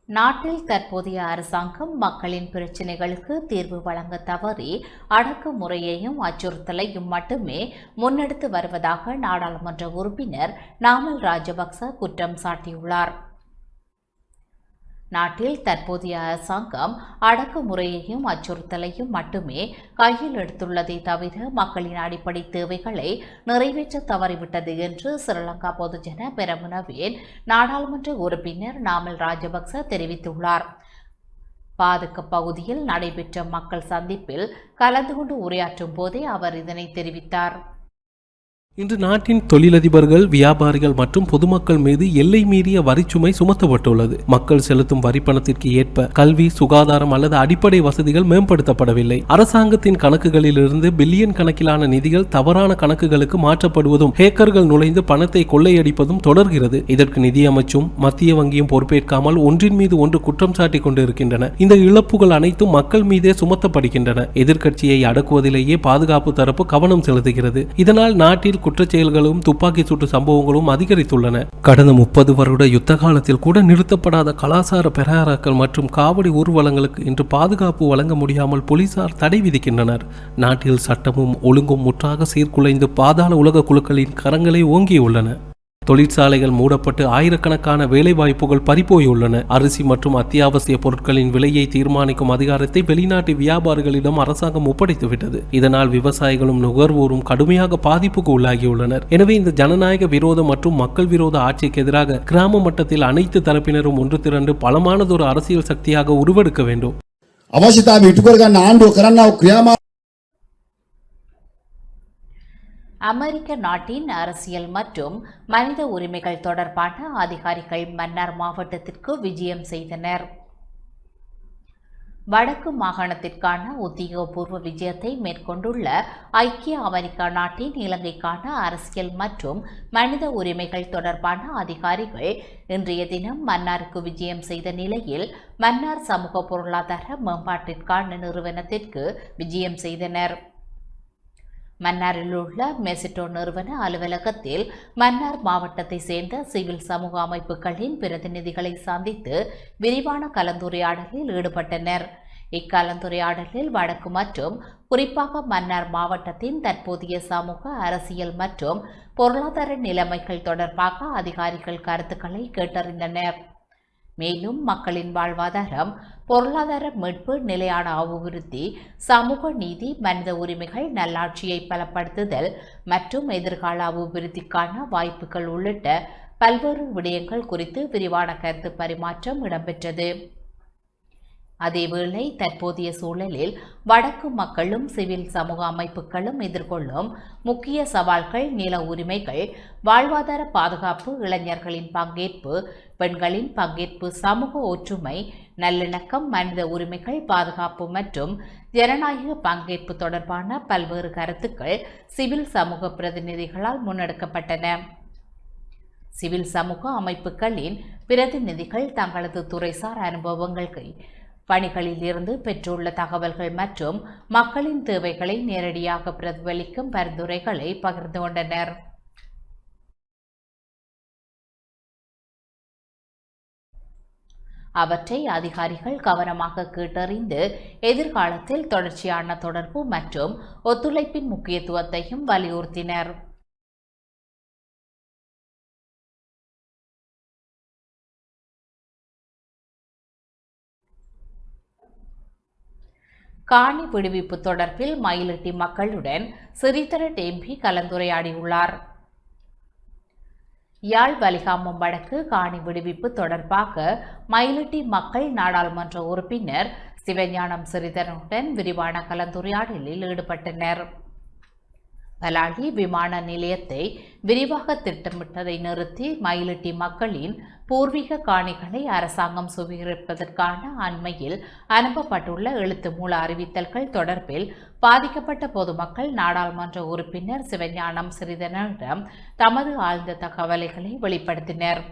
நாட்டில் தற்போதைய அரசாங்கம் மக்களின் பிரச்சினைகளுக்கு தீர்வு வழங்க தவறி அடக்குமுறையையும் அச்சுறுத்தலையும் மட்டுமே முன்னெடுத்து வருவதாக நாடாளுமன்ற உறுப்பினர் நாமல் ராஜபக்ச குற்றம் சாட்டியுள்ளார். நாட்டில் தற்போதைய அரசாங்கம் அடக்குமுறையையும் அச்சுறுத்தலையும் மட்டுமே கையில் எடுத்துள்ளதை தவிர மக்களின் அடிப்படை தேவைகளை நிறைவேற்ற தவறிவிட்டது என்று ஸ்ரீலங்கா பொதுஜன பெரமுனவின் நாடாளுமன்ற உறுப்பினர் நாமல் ராஜபக்ச தெரிவித்துள்ளார். பாதுக்க பகுதியில் நடைபெற்ற மக்கள் சந்திப்பில் கலந்து கொண்டு உரையாற்றும் போதே அவர் இதனை தெரிவித்தார். இன்று நாட்டின் தொழிலதிபர்கள், வியாபாரிகள் மற்றும் பொதுமக்கள் மீது எல்லை மீறிய வரிச்சுமை சுமத்தப்பட்டுள்ளது. மக்கள் செலுத்தும் வரிப்பணத்திற்கு ஏற்ப கல்வி, சுகாதாரம் அல்லது அடிப்படை வசதிகள் மேம்படுத்தப்படவில்லை. அரசாங்கத்தின் கணக்குகளிலிருந்து பில்லியன் கணக்கிலான நிதிகள் தவறான கணக்குகளுக்கு மாற்றப்படுவதும் ஹேக்கர்கள் நுழைந்து பணத்தை கொள்ளையடிப்பதும் தொடர்கிறது. இதற்கு நிதியமைச்சும் மத்திய வங்கியும் பொறுப்பேற்காமல் ஒன்றின் மீது ஒன்று குற்றம் சாட்டிக் கொண்டிருக்கின்றன. இந்த இழப்புகள் அனைத்தும் மக்கள் மீதே சுமத்தப்படுகின்றன. எதிர்க்கட்சியை அடக்குவதிலேயே பாதுகாப்பு தரப்பு கவனம் செலுத்துகிறது. இதனால் நாட்டில் குற்றச்செயல்களும் துப்பாக்கி சூட்டு சம்பவங்களும் அதிகரித்துள்ளன. கடந்த 30 வருட யுத்த காலத்தில் கூட நிறுத்தப்படாத கலாசார பெராராக்கள் மற்றும் காவடி ஊர்வலங்களுக்கு இன்று பாதுகாப்பு வழங்க முடியாமல் போலீசார் தடை விதிக்கின்றனர். நாட்டில் சட்டமும் ஒழுங்கும் முற்றாக சீர்குலைந்து பாதாள உலக குழுக்களின் கரங்களை ஓங்கியுள்ளன. தொழிற்சாலைகள் மூடப்பட்டு ஆயிரக்கணக்கான வேலை வாய்ப்புகள் பறிபோயுள்ளன. அரிசி மற்றும் அத்தியாவசிய பொருட்களின் விலையை தீர்மானிக்கும் அதிகாரத்தை வெளிநாட்டு வியாபாரிகளிடம் அரசாங்கம் ஒப்படைத்துவிட்டது. இதனால் விவசாயிகளும் நுகர்வோரும் கடுமையாக பாதிப்புக்கு உள்ளாகியுள்ளனர். எனவே இந்த ஜனநாயக விரோத மற்றும் மக்கள் விரோத ஆட்சிக்கு எதிராக கிராம மட்டத்தில் அனைத்து தரப்பினரும் ஒன்று திரண்டு பலமானதொரு அரசியல் சக்தியாக உருவெடுக்க வேண்டும். அமெரிக்க நாட்டின் அரசியல் மற்றும் மனித உரிமைகள் தொடர்பான அதிகாரிகள் மன்னார் மாவட்டத்திற்கு விஜயம் செய்தனர். வடக்கு மாகாணத்திற்கான உத்தியோகபூர்வ விஜயத்தை மேற்கொண்டுள்ள ஐக்கிய அமெரிக்கா நாட்டின் இலங்கைக்கான அரசியல் மற்றும் மனித உரிமைகள் தொடர்பான அதிகாரிகள் இன்றைய தினம் மன்னாருக்கு விஜயம் செய்த நிலையில் மன்னார் சமூக பொருளாதார மேம்பாட்டிற்கான நிறுவனத்திற்கு விஜயம் செய்தனர். மன்னாரில் உள்ள மெசிட்டோ நிறுவன அலுவலகத்தில் மன்னார் மாவட்டத்தை சேர்ந்த சிவில் சமூக அமைப்புகளின் பிரதிநிதிகளை சந்தித்து விரிவான கலந்துரையாடலில் ஈடுபட்டனர். இக்கலந்துரையாடலில் வடக்கு மற்றும் குறிப்பாக மன்னார் மாவட்டத்தின் தற்போதைய சமூக, அரசியல் மற்றும் பொருளாதார நிலைமைகள் தொடர்பாக அதிகாரிகள் கருத்துக்களை கேட்டறிந்தனர். மேலும் மக்களின் வாழ்வாதாரம், பொருளாதார மீட்பு, நிலையான அபிவிருத்தி, சமூக நீதி, மனித உரிமைகள், நல்லாட்சியை பலப்படுத்துதல் மற்றும் எதிர்கால அபிவிருத்திக்கான வாய்ப்புகள் உள்ளிட்ட பல்வேறு விடயங்கள் குறித்து விரிவான கருத்து பரிமாற்றம் இடம்பெற்றது. அதேவேளை தற்போதைய சூழலில் வடக்கு மக்களும் சிவில் சமூக அமைப்புகளும் எதிர்கொள்ளும் முக்கிய சவால்கள் நில உரிமைகள், வாழ்வாதார பாதுகாப்பு, இளைஞர்களின் பங்கேற்பு, பெண்களின் பங்கேற்பு, சமூக ஒற்றுமை, நல்லிணக்கம், மனித உரிமைகள், பாதுகாப்பு மற்றும் ஜனநாயக பங்கேற்பு தொடர்பான பல்வேறு கருத்துக்கள் சிவில் சமூக பிரதிநிதிகளால் முன்னெடுக்கப்பட்டன. சிவில் சமூக அமைப்புகளின் பிரதிநிதிகள் தங்களது துறைசார் அனுபவங்கள், பணிகளில் இருந்து பெற்றுள்ள தகவல்கள் மற்றும் மக்களின் தேவைகளை நேரடியாக பிரதிபலிக்கும் பரிந்துரைகளை பகிர்ந்து கொண்டனர். அவற்றை அதிகாரிகள் கவனமாக கேட்டறிந்து எதிர்காலத்தில் தொடர்ச்சியான தொடர்பு மற்றும் ஒத்துழைப்பின் முக்கியத்துவத்தையும் வலியுறுத்தினர். காணி விடுவிப்பு தொடர்பில் மயிலிட்டி மக்களுடன் சிறிதர எம்பி கலந்துரையாடியுள்ளார். யாழ் வலிகாமம் வடக்கு காணி விடுவிப்பு தொடர்பாக மயிலிட்டி மக்கள் நாடாளுமன்ற உறுப்பினர் சிவஞானம் சிறிதரனுடன் விரிவான கலந்துரையாடலில் ஈடுபட்டனர். பலாலி விமான நிலையத்தை விரிவாக திட்டமிட்டதை நிறுத்தி மயிலிட்டி மக்களின் பூர்வீக காணிகளை அரசாங்கம் சுவீகரிப்பதற்கான அண்மையில் அனுப்பப்பட்டுள்ள எழுத்து மூல அறிவித்தல்கள் தொடர்பில் பாதிக்கப்பட்ட பொதுமக்கள் நாடாளுமன்ற உறுப்பினர் சிவஞானம் சிறிதரனிடம் தமது ஆழ்ந்த தகவல்களை வெளிப்படுத்தினர்.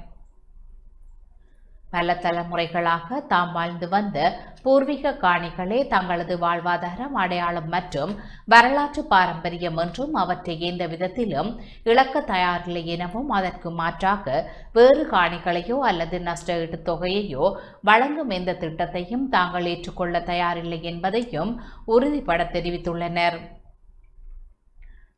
பல தலைமுறைகளாக தாம் வாழ்ந்து வந்த பூர்வீக காணிகளே தங்களது வாழ்வாதாரம், அடையாளம் மற்றும் வரலாற்று பாரம்பரியம் என்றும் அவற்றை எந்த விதத்திலும் இழக்க தயாரில்லை எனவும் அதற்கு மாற்றாக வேறு காணிகளையோ அல்லது நஷ்ட ஈட்டுத் தொகையையோ வழங்கும் எந்த திட்டத்தையும் தாங்கள் ஏற்றுக்கொள்ள தயாரில்லை என்பதையும் உறுதிபட தெரிவித்துள்ளனர்.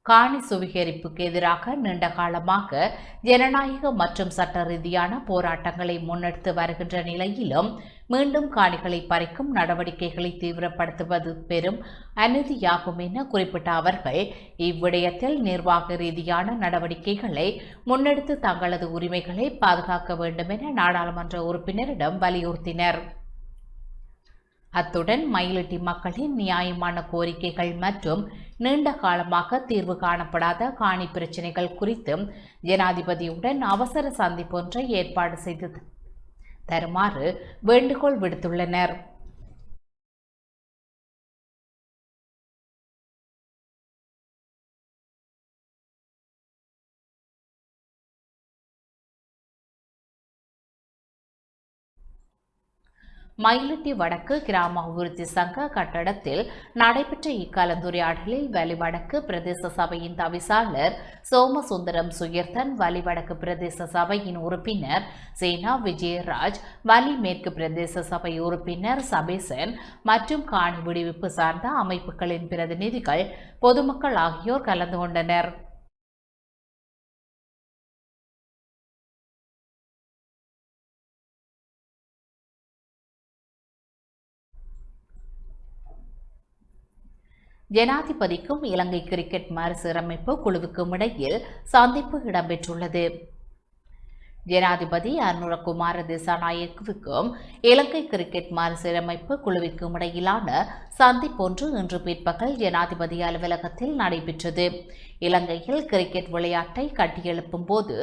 காணி சுவீகரிப்புக்கு எதிராக நீண்ட காலமாக ஜனநாயக மற்றும் சட்ட ரீதியான போராட்டங்களை முன்னெடுத்து வருகின்ற நிலையிலும் மீண்டும் காணிகளை பறிக்கும் நடவடிக்கைகளை தீவிரப்படுத்துவது பெரும் அநீதியாகும் என குறிப்பிட்ட அவர்கள் இவ்விடயத்தில் நிர்வாக ரீதியான நடவடிக்கைகளை முன்னெடுத்து தங்களது உரிமைகளை பாதுகாக்க வேண்டும் என நாடாளுமன்ற உறுப்பினரிடம் வலியுறுத்தினர். அத்துடன் மயிலிட்டி மக்களின் நியாயமான கோரிக்கைகள் மற்றும் நீண்ட காலமாக தீர்வு காணப்படாத காணி பிரச்சினைகள் குறித்து ஜனாதிபதியுடன் அவசர சந்திப்பொன்றை ஏற்பாடு செய்து தருமாறு வேண்டுகோள் விடுத்துள்ளனர். மயிலிட்டி வடக்கு கிராம அபிவிருத்தி சங்க கட்டடத்தில் நடைபெற்ற இக்கலந்துரையாடலில் வலிவடக்கு பிரதேச சபையின் தவிசாளர் சோமசுந்தரம் சுயர்தன், வலிவடக்கு பிரதேச சபையின் உறுப்பினர் சேனா விஜயராஜ், வலி மேற்கு பிரதேச சபை உறுப்பினர் சபேசன் மற்றும் காணி விடுவிப்பு சார்ந்த அமைப்புகளின் பிரதிநிதிகள், பொதுமக்கள் ஆகியோர் கலந்து கொண்டனர். ஜனாதிபதிக்கும் இலங்கை கிரிக்கெட் மறுசீரமைப்பு குழுவுக்கும் இடையில் சந்திப்பு இடம்பெற்றுள்ளது. ஜனாதிபதி அனுரகுமார திசாநாயக்கவுக்கும் இலங்கை கிரிக்கெட் மறுசீரமைப்பு குழுவிற்கும் இடையிலான சந்திப்பொன்று இன்று பிற்பகல் ஜனாதிபதி அலுவலகத்தில் நடைபெற்றது. இலங்கையில் கிரிக்கெட் விளையாட்டை கட்டியெழுப்பும் போது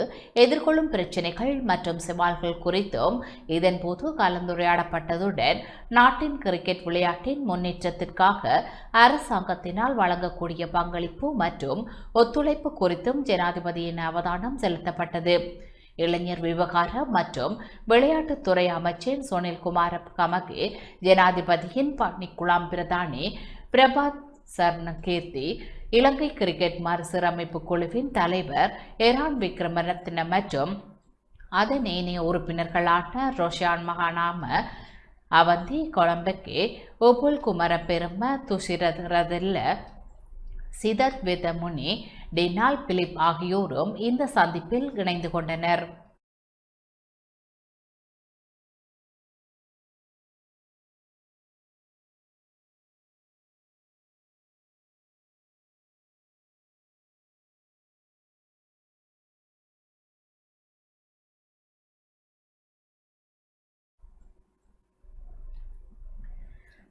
எதிர்கொள்ளும் பிரச்சினைகள் மற்றும் சவால்கள் குறித்தும் இதன்போது கலந்துரையாடப்பட்டதுடன் நாட்டின் கிரிக்கெட் விளையாட்டின் முன்னேற்றத்திற்காக அரசாங்கத்தினால் வழங்கக்கூடிய பங்களிப்பு மற்றும் ஒத்துழைப்பு குறித்தும் ஜனாதிபதியின் அவதானம் செலுத்தப்பட்டது. இளைஞர் விவகார மற்றும் விளையாட்டுத்துறை அமைச்சர் சுனில்குமார கமகே, ஜனாதிபதியின் பணிக்குழாம் பிரதானி பிரபாத் சர்ணகீர்த்தி, இலங்கை கிரிக்கெட் மறுசீரமைப்பு குழுவின் தலைவர் எரான் விக்ரமரத்ன மற்றும் அதன் ஏனைய உறுப்பினர்களான ரோஷான் மகாநாம, அவந்தி கொலம்பக்கே, உபுல் குமர பெரும, துஷிரதல்ல, சிதத் விதமுனி, டினால் பிலிப் ஆகியோரும் இந்த சந்திப்பில் இணைந்து கொண்டனர்.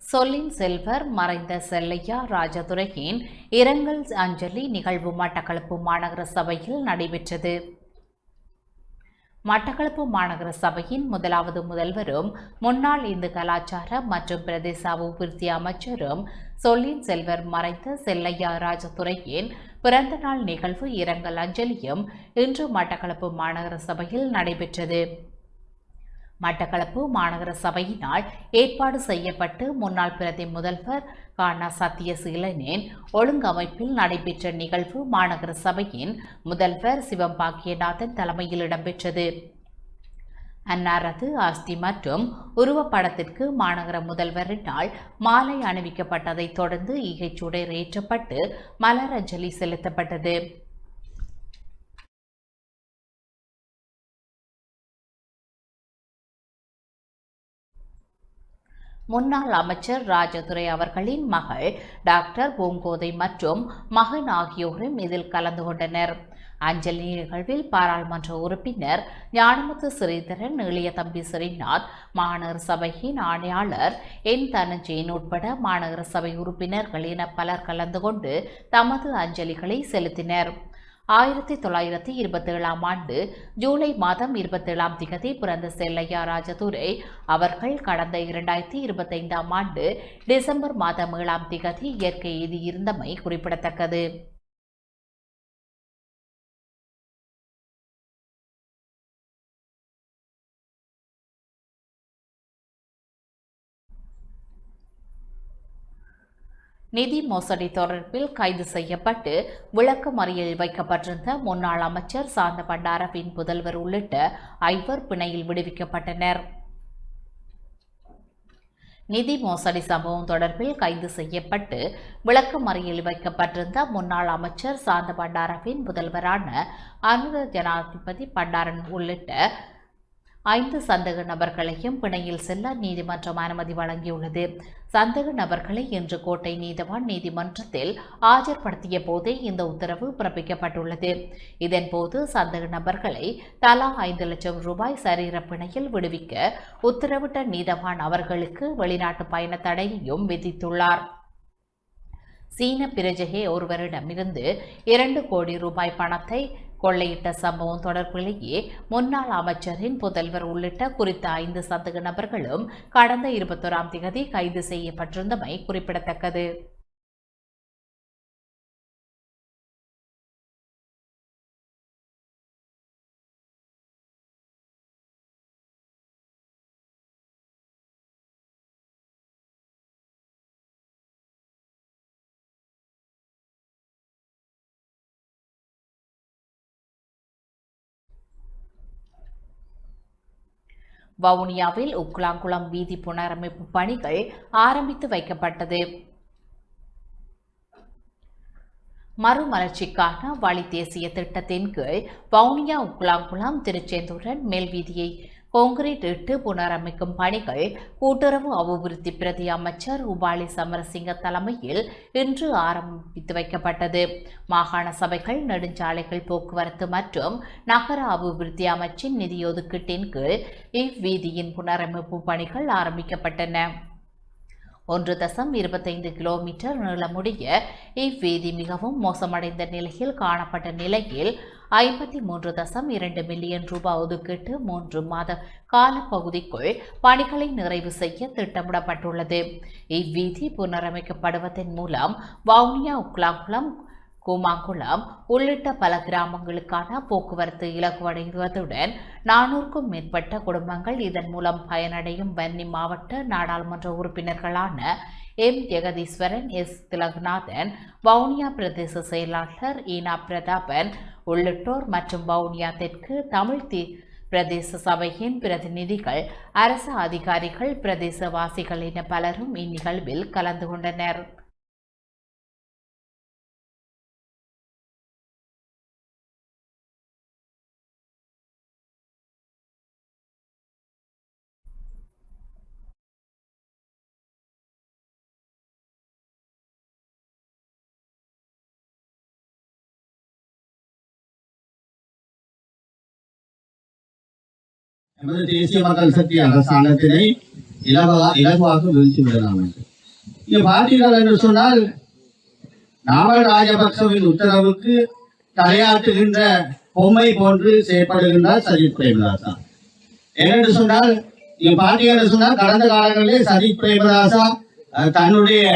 சொல்லின் செல்வர் மறைந்த செல்லையா ராஜதுரையின் இரங்கல் அஞ்சலி நிகழ்வு மட்டக்களப்பு மாநகர சபையில் நடைபெற்றது. மட்டக்களப்பு மாநகர சபையின் முதலாவது முதல்வரும் முன்னாள் இந்து கலாச்சார மற்றும் பிரதேச அபிவிருத்தி அமைச்சரும் சொல்லின் செல்வர் மறைந்த செல்லையா ராஜதுரையின் பிறந்த நாள் நிகழ்வு இரங்கல் அஞ்சலியும் இன்று மட்டக்களப்பு மாநகர சபையில் நடைபெற்றது. மட்டக்களப்பு மாநகர சபையினால் ஏற்பாடு செய்யப்பட்டு முன்னாள் பிரதி முதல்வர் கானா சத்தியசீலனின் ஒழுங்கமைப்பில் நடைபெற்ற நிகழ்வு மாநகர சபையின் முதல்வர் சிவம் பாக்கியநாதன் தலைமையில் இடம்பெற்றது. அன்னாரது அஸ்தி மற்றும் உருவப்படத்திற்கு மாநகர முதல்வரினால் மாலை அணிவிக்கப்பட்டதை தொடர்ந்து ஈகைச்சுடர் ஏற்றப்பட்டு மலரஞ்சலி செலுத்தப்பட்டது. முன்னாள் அமைச்சர் ராஜதுரை அவர்களின் மகள் டாக்டர் பூங்கோதை மற்றும் மகன் ஆகியோரும் இதில் கலந்து கொண்டனர். அஞ்சலி நிகழ்வில் பாராளுமன்ற உறுப்பினர் ஞானமுத்து ஸ்ரீதரன், இளைய தம்பி ஸ்ரீநாத், மாநகர சபையின் ஆணையாளர் என் தனஞ்சயன் உட்பட மாநகர சபை உறுப்பினர்கள் என பலர் கலந்து கொண்டு தமது அஞ்சலிகளை செலுத்தினர். 1927 ஆண்டு ஜூலை மாதம் 27ஆம் திகதி பிறந்த செல்லையா ராஜதுரை அவர்கள் கடந்த 2025ஆம் ஆண்டு டிசம்பர் மாதம் 7ஆம் திகதி இயற்கை எய்தியிருந்தமை குறிப்பிடத்தக்கது. நிதி மோசடி தொடர்பில் கைது செய்யப்பட்டு விளக்கமறியலில் வைக்கப்பட்டிருந்த முன்னாள் அமைச்சர் சாந்த பண்டாரவின் புதல்வர் உள்ளிட்ட 5 பிணையில் விடுவிக்கப்பட்டனர். நிதி மோசடி சம்பவம் தொடர்பில் கைது செய்யப்பட்டு விளக்கமறியலில் வைக்கப்பட்டிருந்த முன்னாள் அமைச்சர் சாந்த பண்டாரவின் புதல்வரான அனுர ஜனாதிபதி பண்டாரன் உள்ளிட்ட 5 சந்தேக நபர்களையும் பிணையில் செல்ல நீதிமன்றம் அனுமதி வழங்கியுள்ளது. சந்தேக நபர்களை இன்று கோட்டை நீதவான் நீதிமன்றத்தில் ஆஜர்படுத்திய போதே இந்த உத்தரவு பிறப்பிக்கப்பட்டுள்ளது. இதன்போது சந்தேக நபர்களை தலா 5 லட்சம் ரூபாய் சரீர பிணையில் விடுவிக்க உத்தரவிட்ட நீதவான் அவர்களுக்கு வெளிநாட்டு பயண தடையையும் விதித்துள்ளார். சீன பிரஜையே ஒருவரிடமிருந்து 2 கோடி ரூபாய் பணத்தை கொள்ளையிட்ட சம்பவம் தொடர்பிலேயே முன்னாள் அமைச்சரின் புதல்வர் உள்ளிட்ட குறித்த 5 சந்தேக நபர்களும் கடந்த 21ஆம் திகதி கைது செய்யப்பட்டிருந்தமை குறிப்பிடத்தக்கது. வவுனியாவில் உக்லாங்குளம் வீதி புனரமைப்பு பணிகள் ஆரம்பித்து வைக்கப்பட்டது. மறுமலர்ச்சிக்கான வழி தேசிய திட்டத்தின் கீழ் வவுனியா உக்லாங்குளம் திருச்செந்தூரன் மேல் வீதியை கான்கிரீட் இட்டு புனரமைக்கும் பணிகள் கூட்டுறவு அபிவிருத்தி பிரதி அமைச்சர் உபாலி சமரசிங்க தலைமையில் இன்று ஆரம்பித்து வைக்கப்பட்டது. மாகாண சபைகள், நெடுஞ்சாலைகள், போக்குவரத்து மற்றும் நகர அபிவிருத்தி அமைச்சின் நிதி ஒதுக்கீட்டின் கீழ் இவ்வீதியின் புனரமைப்பு பணிகள் ஆரம்பிக்கப்பட்டன. 1.25 கிலோமீட்டர் நீளமுடைய இவ்வீதி மிகவும் மோசமடைந்த நிலையில் காணப்பட்ட நிலையில் 53.2 மில்லியன் ரூபாய் ஒதுக்கீட்டு 3 மாத காலப்பகுதிக்குள் பணிகளை நிறைவு செய்ய திட்டமிடப்பட்டுள்ளது. இவ்வீதி புனரமைக்கப்படுவதன் மூலம் வவுனியா, உக்லாங்குளம், கூமாங்குளம் உள்ளிட்ட பல கிராமங்களுக்கான போக்குவரத்து இலகுவடைவதுடன் 400க்கும் மேற்பட்ட குடும்பங்கள் இதன் மூலம் பயனடையும். வன்னி மாவட்ட நாடாளுமன்ற உறுப்பினர்களான எம் ஜெகதீஸ்வரன், எஸ் திலகநாதன், வவுனியா பிரதேச செயலாளர் ஈனா பிரதாபன் உள்ளிட்டோர் மற்றும் வவுனியா தெற்கு தமிழ் பிரதேச சபையின் பிரதிநிதிகள், அரசு அதிகாரிகள், பிரதேசவாசிகள் என பலரும் இந்நிகழ்வில் கலந்து கொண்டனர். நமது தேசிய மக்கள் சக்தி அரசாங்கத்தினை இலகுவாக வீழ்ச்சி விடலாம் என்று இங்க பார்த்தீர்கள் என்று சொன்னால், நாமல் ராஜபக்சவின் உத்தரவுக்கு தலையாட்டுகின்ற பொம்மை போன்று செயற்படுகின்றார் சஜித் பிரேமதாசா. ஏனென்று சொன்னால், இங்க பார்த்தீர்கள் என்று சொன்னால், கடந்த காலங்களிலே சஜித் பிரேமதாசா தன்னுடைய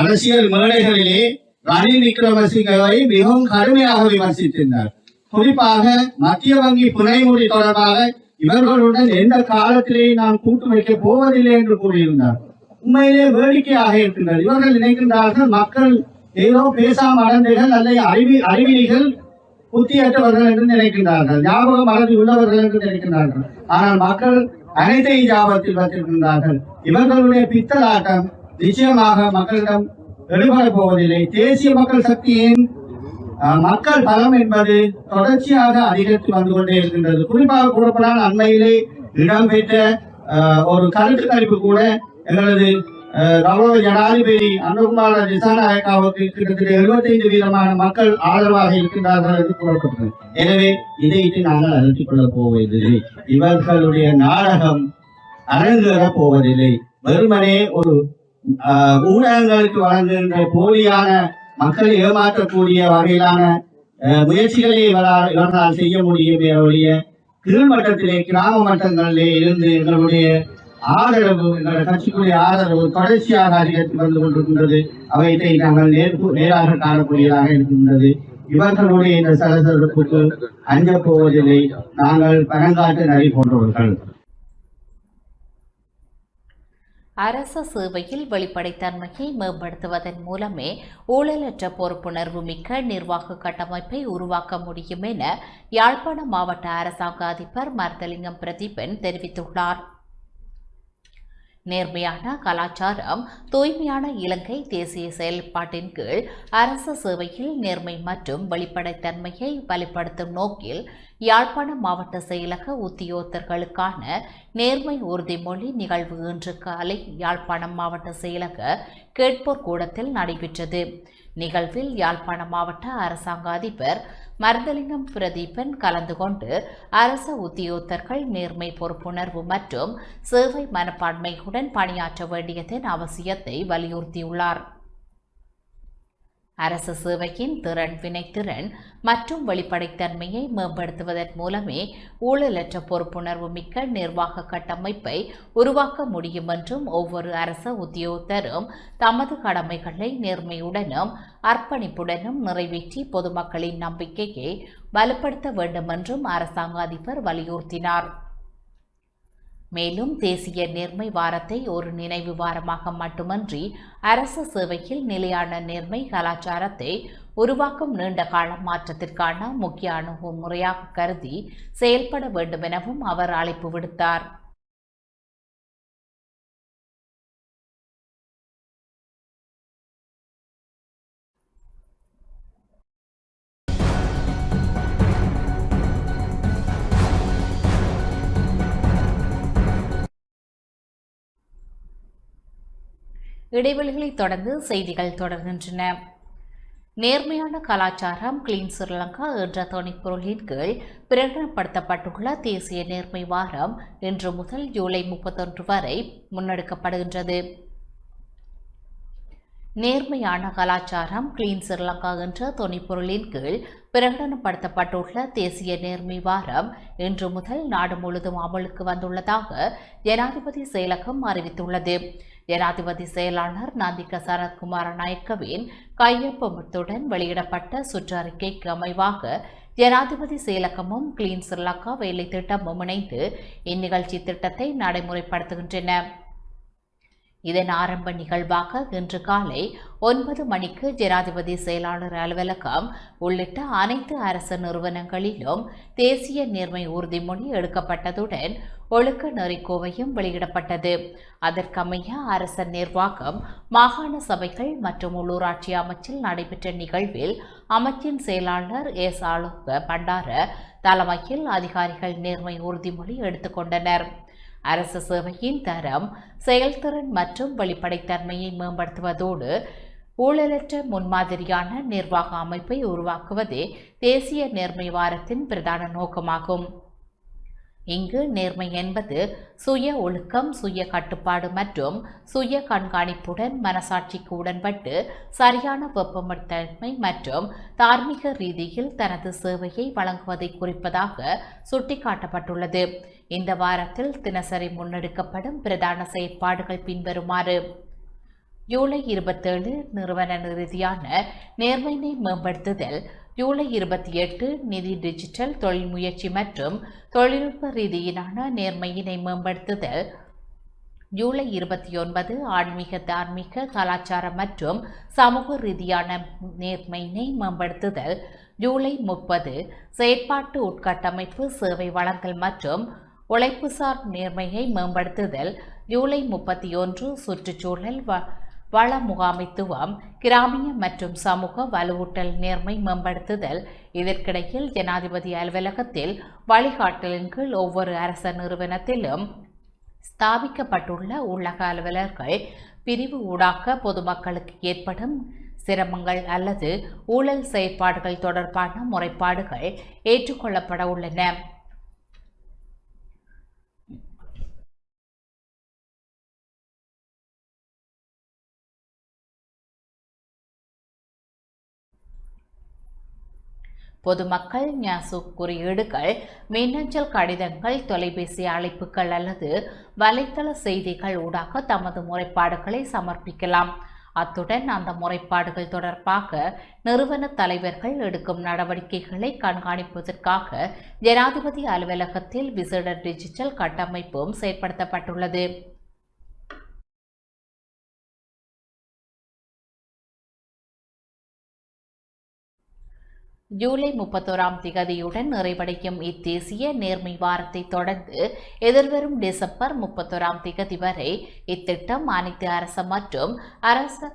அரசியல் மேடைகளிலே ரணில் விக்ரமசிங்கவை மிகவும் கடுமையாக விமர்சித்திருந்தார். குறிப்பாக மத்திய வங்கி புனைமுடி தொடர்பாக இவர்களுடன் எந்த காலத்திலே நாம் கூட்டு வைக்கப் போவதில்லை என்று கூறியிருந்தார். உண்மையிலே வேடிக்கையாக இருக்கின்றது. இவர்கள் நினைக்கின்றார்கள் மக்கள் ஏதோ பேசாம அடந்தைகள் அல்லது அறிவிலிகள் புத்தியற்றவர்கள் என்று நினைக்கின்றார்கள், ஞாபக மறதி உள்ளவர்கள் என்று நினைக்கின்றார்கள். ஆனால் மக்கள் அனைத்தையும் ஞாபகத்தில் வைத்திருக்கின்றார்கள். இவர்களுடைய பித்தலாட்டம் நிச்சயமாக மக்களிடம் எடுபட போவதில்லை. தேசிய மக்கள் சக்தியின் மக்கள் பலம் என்பது தொடர்ச்சியாக அதிகரித்து வந்து கொண்டே இருக்கின்றது. குறிப்பாக கூறப்படால் அண்மையிலே இடம்பெற்ற ஒரு கருத்து கணிப்பு கூட எங்களது கௌரவ ஜனாதிபதி அனுகுமார திசாநாயக்காவுக்கு கிட்டத்தட்ட 75% மக்கள் ஆதரவாக இருக்கின்றார்கள் என்று கூறப்பட்டது. எனவே இதையிட்டு நாங்கள் அழைத்துக் கொள்ளப் போவதில்லை. இவர்களுடைய நாடகம் அரங்கேறப் போவதில்லை. வெறுமனே ஒரு ஊடகங்களுக்கு வழங்குகின்ற போலியான மக்களை ஏமாற்றக்கூடிய வகையிலான முயற்சிகளை இவர்களால் செய்ய முடியுமே ஒழிய கீழ்மட்டத்திலே கிராம மட்டங்களிலே இருந்து எங்களுடைய ஆதரவு, எங்களுடைய கட்சிக்குரிய ஆதரவு தொடர்ச்சியாக அதிகரித்து வந்து கொண்டிருக்கின்றது. அவையை நாங்கள் நேராக காணக்கூடியதாக இருக்கின்றது. இவர்களுடைய இந்த சலசலப்புக்கு அஞ்சப் போவதில்லை. நாங்கள் பனங்காட்டு நரி போன்றவர்கள். அரச சேவையில் வெளிப்படைத்தன்மையை மேம்படுத்துவதன் மூலமே ஊழலற்ற பொறுப்புணர்வு மிக்க நிர்வாக கட்டமைப்பை உருவாக்க முடியும் என யாழ்ப்பாண மாவட்ட அரசாங்க அதிபர் மர்தலிங்கம் பிரதீபன் தெரிவித்துள்ளார். நேர்மையான கலாச்சாரம் தூய்மையான இலங்கை தேசிய செயல்பாட்டின் கீழ் அரச சேவையில் நேர்மை மற்றும் வெளிப்படைத்தன்மையை வலுப்படுத்தும் நோக்கில் யாழ்ப்பாண மாவட்ட செயலக உத்தியோகத்தர்களுக்கான நேர்மை உறுதிமொழி நிகழ்வு இன்று காலை யாழ்ப்பாணம் மாவட்ட செயலக கேட்போர் கூடத்தில் நடைபெற்றது. நிகழ்வில் யாழ்ப்பாண மாவட்ட அரசாங்க அதிபர் மர்தலிங்கம் பிரதீபன் கலந்து கொண்டு அரச உத்தியோகத்தர்கள் நேர்மை, பொறுப்புணர்வு மற்றும் சேவை மனப்பான்மையுடன் பணியாற்ற வேண்டியதன் அவசியத்தை வலியுறுத்தியுள்ளார். அரசு சேவையின் திறன், வினைத்திறன் மற்றும் வெளிப்படைத்தன்மையை மேம்படுத்துவதன் மூலமே ஊழலற்ற பொறுப்புணர்வு மிக்க நிர்வாக கட்டமைப்பை உருவாக்க முடியும் என்றும் ஒவ்வொரு அரச உத்தியோகத்தரும் தமது கடமைகளை நேர்மையுடனும் அர்ப்பணிப்புடனும் நிறைவேற்றி பொதுமக்களின் நம்பிக்கையை வலுப்படுத்த வேண்டும் என்றும் அரசாங்க அதிபர் வலியுறுத்தினார். மேலும் தேசிய நேர்மை வாரத்தை ஒரு நினைவு வாரமாக மட்டுமன்றி அரச சேவையில் நிலையான நேர்மை கலாச்சாரத்தை உருவாக்கும் நீண்ட கால மாற்றத்திற்கான முக்கிய அணுகுமுறையாக கருதி செயல்பட வேண்டும் எனவும் அவர் அழைப்பு விடுத்தார். இடைவெளிகளை தொடர்ந்து செய்திகள் தொடர்கின்றன. நேர்மையான கலாச்சாரம் கிளீன் ஸ்ரீலங்கா என்ற துணைப்பொருளின் கீழ் பிரகடனப்படுத்தப்பட்டுள்ள தேசிய நேர்மை வாரம் இன்று முதல் ஜூலை 31 வரை முன்னெடுக்கப்படுகின்றது. நேர்மையான கலாச்சாரம் கிளீன் ஸ்ரீலங்கா என்ற துணைப்பொருளின் கீழ் பிரகடனப்படுத்தப்பட்டுள்ள தேசிய நேர்மை வாரம் இன்று முதல் நாடு முழுவதும் அமலுக்கு வந்துள்ளதாக ஜனாதிபதி செயலகம் அறிவித்துள்ளது. ஜனாதிபதி செயலாளர் நந்திக சரத்குமார நாயக்கவின் கையொப்பத்துடன் வெளியிடப்பட்ட சுற்றறிக்கைக்கு அமைவாக ஜனாதிபதி செயலகமும் கிளீன் ஸ்ரீலங்கா வேலை திட்டமும் இணைந்து இந்நிகழ்ச்சி திட்டத்தை நடைமுறைப்படுத்துகின்றன. இதன் ஆரம்ப நிகழ்வாக இன்று காலை 9 மணிக்கு ஜனாதிபதி செயலாளர் அலுவலகம் உள்ளிட்ட அனைத்து அரசு நிறுவனங்களிலும் தேசிய நேர்மை உறுதிமொழி எடுக்கப்பட்டதுடன் ஒழுக்க நெறிக்கோவையும் வெளியிடப்பட்டது. அதற்கமைய அரச நிர்வாகம், மாகாண சபைகள் மற்றும் உள்ளூராட்சி அமைச்சில் நடைபெற்ற நிகழ்வில் அமைச்சின் செயலாளர் எஸ் ஆலோக பண்டார தலைமையில் அதிகாரிகள் நேர்மை உறுதிமொழி எடுத்துக்கொண்டனர். அரசு சேவையின் தரம், செயல்திறன் மற்றும் வெளிப்படைத்தன்மையை மேம்படுத்துவதோடு ஊழலற்ற முன்மாதிரியான நிர்வாக அமைப்பை உருவாக்குவதே தேசிய நேர்மை வாரத்தின் பிரதான நோக்கமாகும். இங்கு நேர்மை என்பது சுய ஒழுக்கம், சுய கட்டுப்பாடு மற்றும் சுய கண்காணிப்புடன் மனசாட்சிக்கு உடன்பட்டு சரியான வெப்பமடுத்தன்மை மற்றும் தார்மீக ரீதியில் தனது சேவையை வழங்குவதை குறிப்பதாக சுட்டிக்காட்டப்பட்டுள்ளது. இந்த வாரத்தில் தினசரி முன்னெடுக்கப்படும் பிரதான செயற்பாடுகள் பின்வருமாறு: ஜூலை 27 நிறுவன ரீதியான நேர்மையினை மேம்படுத்துதல். ஜூலை 28 நிதி, டிஜிட்டல், தொழில் முயற்சி மற்றும் தொழில்நுட்ப ரீதியிலான நேர்மையினை மேம்படுத்துதல். ஜூலை 29 ஆன்மீக, தார்மீக, கலாச்சார மற்றும் சமூக ரீதியான நேர்மையினை மேம்படுத்துதல். ஜூலை 30 செயற்பாட்டு உட்கட்டமைப்பு, சேவை வழங்கல் மற்றும் உழைப்புசார் நேர்மையை மேம்படுத்துதல். ஜூலை 31 சுற்றுச்சூழல், வள முகாமைத்துவம், கிராமிய மற்றும் சமூக வலுவூட்டல் நேர்மை மேம்படுத்துதல். இதற்கிடையில் ஜனாதிபதி அலுவலகத்தில் வழிகாட்டலின் கீழ் ஒவ்வொரு அரச நிறுவனத்திலும் ஸ்தாபிக்கப்பட்டுள்ள உள்ளக அலுவலர்கள் பிரிவு ஊடாக பொதுமக்களுக்கு ஏற்படும் சிரமங்கள் அல்லது ஊழல் செயற்பாடுகள் தொடர்பான முறைப்பாடுகள் ஏற்றுக்கொள்ளப்பட உள்ளன. பொதுமக்கள் ஞாசு குறியீடுகள், மின்னஞ்சல் கடிதங்கள், தொலைபேசி அழைப்புகள் அல்லது வலைத்தள செய்திகள் ஊடாக தமது முறைப்பாடுகளை சமர்ப்பிக்கலாம். அத்துடன் அந்த முறைப்பாடுகள் தொடர்பாக நிறுவன தலைவர்கள் எடுக்கும் நடவடிக்கைகளை கண்காணிப்பதற்காக ஜனாதிபதி அலுவலகத்தில் விசேட டிஜிட்டல் கட்டமைப்பும் செயற்படுத்தப்பட்டுள்ளது. ஜூலை 31ஆம் திகதியுடன் நிறைவடையும் இத்தேசிய நேர்மை வாரத்தை தொடர்ந்து எதிர்வரும் டிசம்பர் 31ஆம் திகதி வரை இத்திட்டம் அனைத்து அரசு மற்றும் அரசு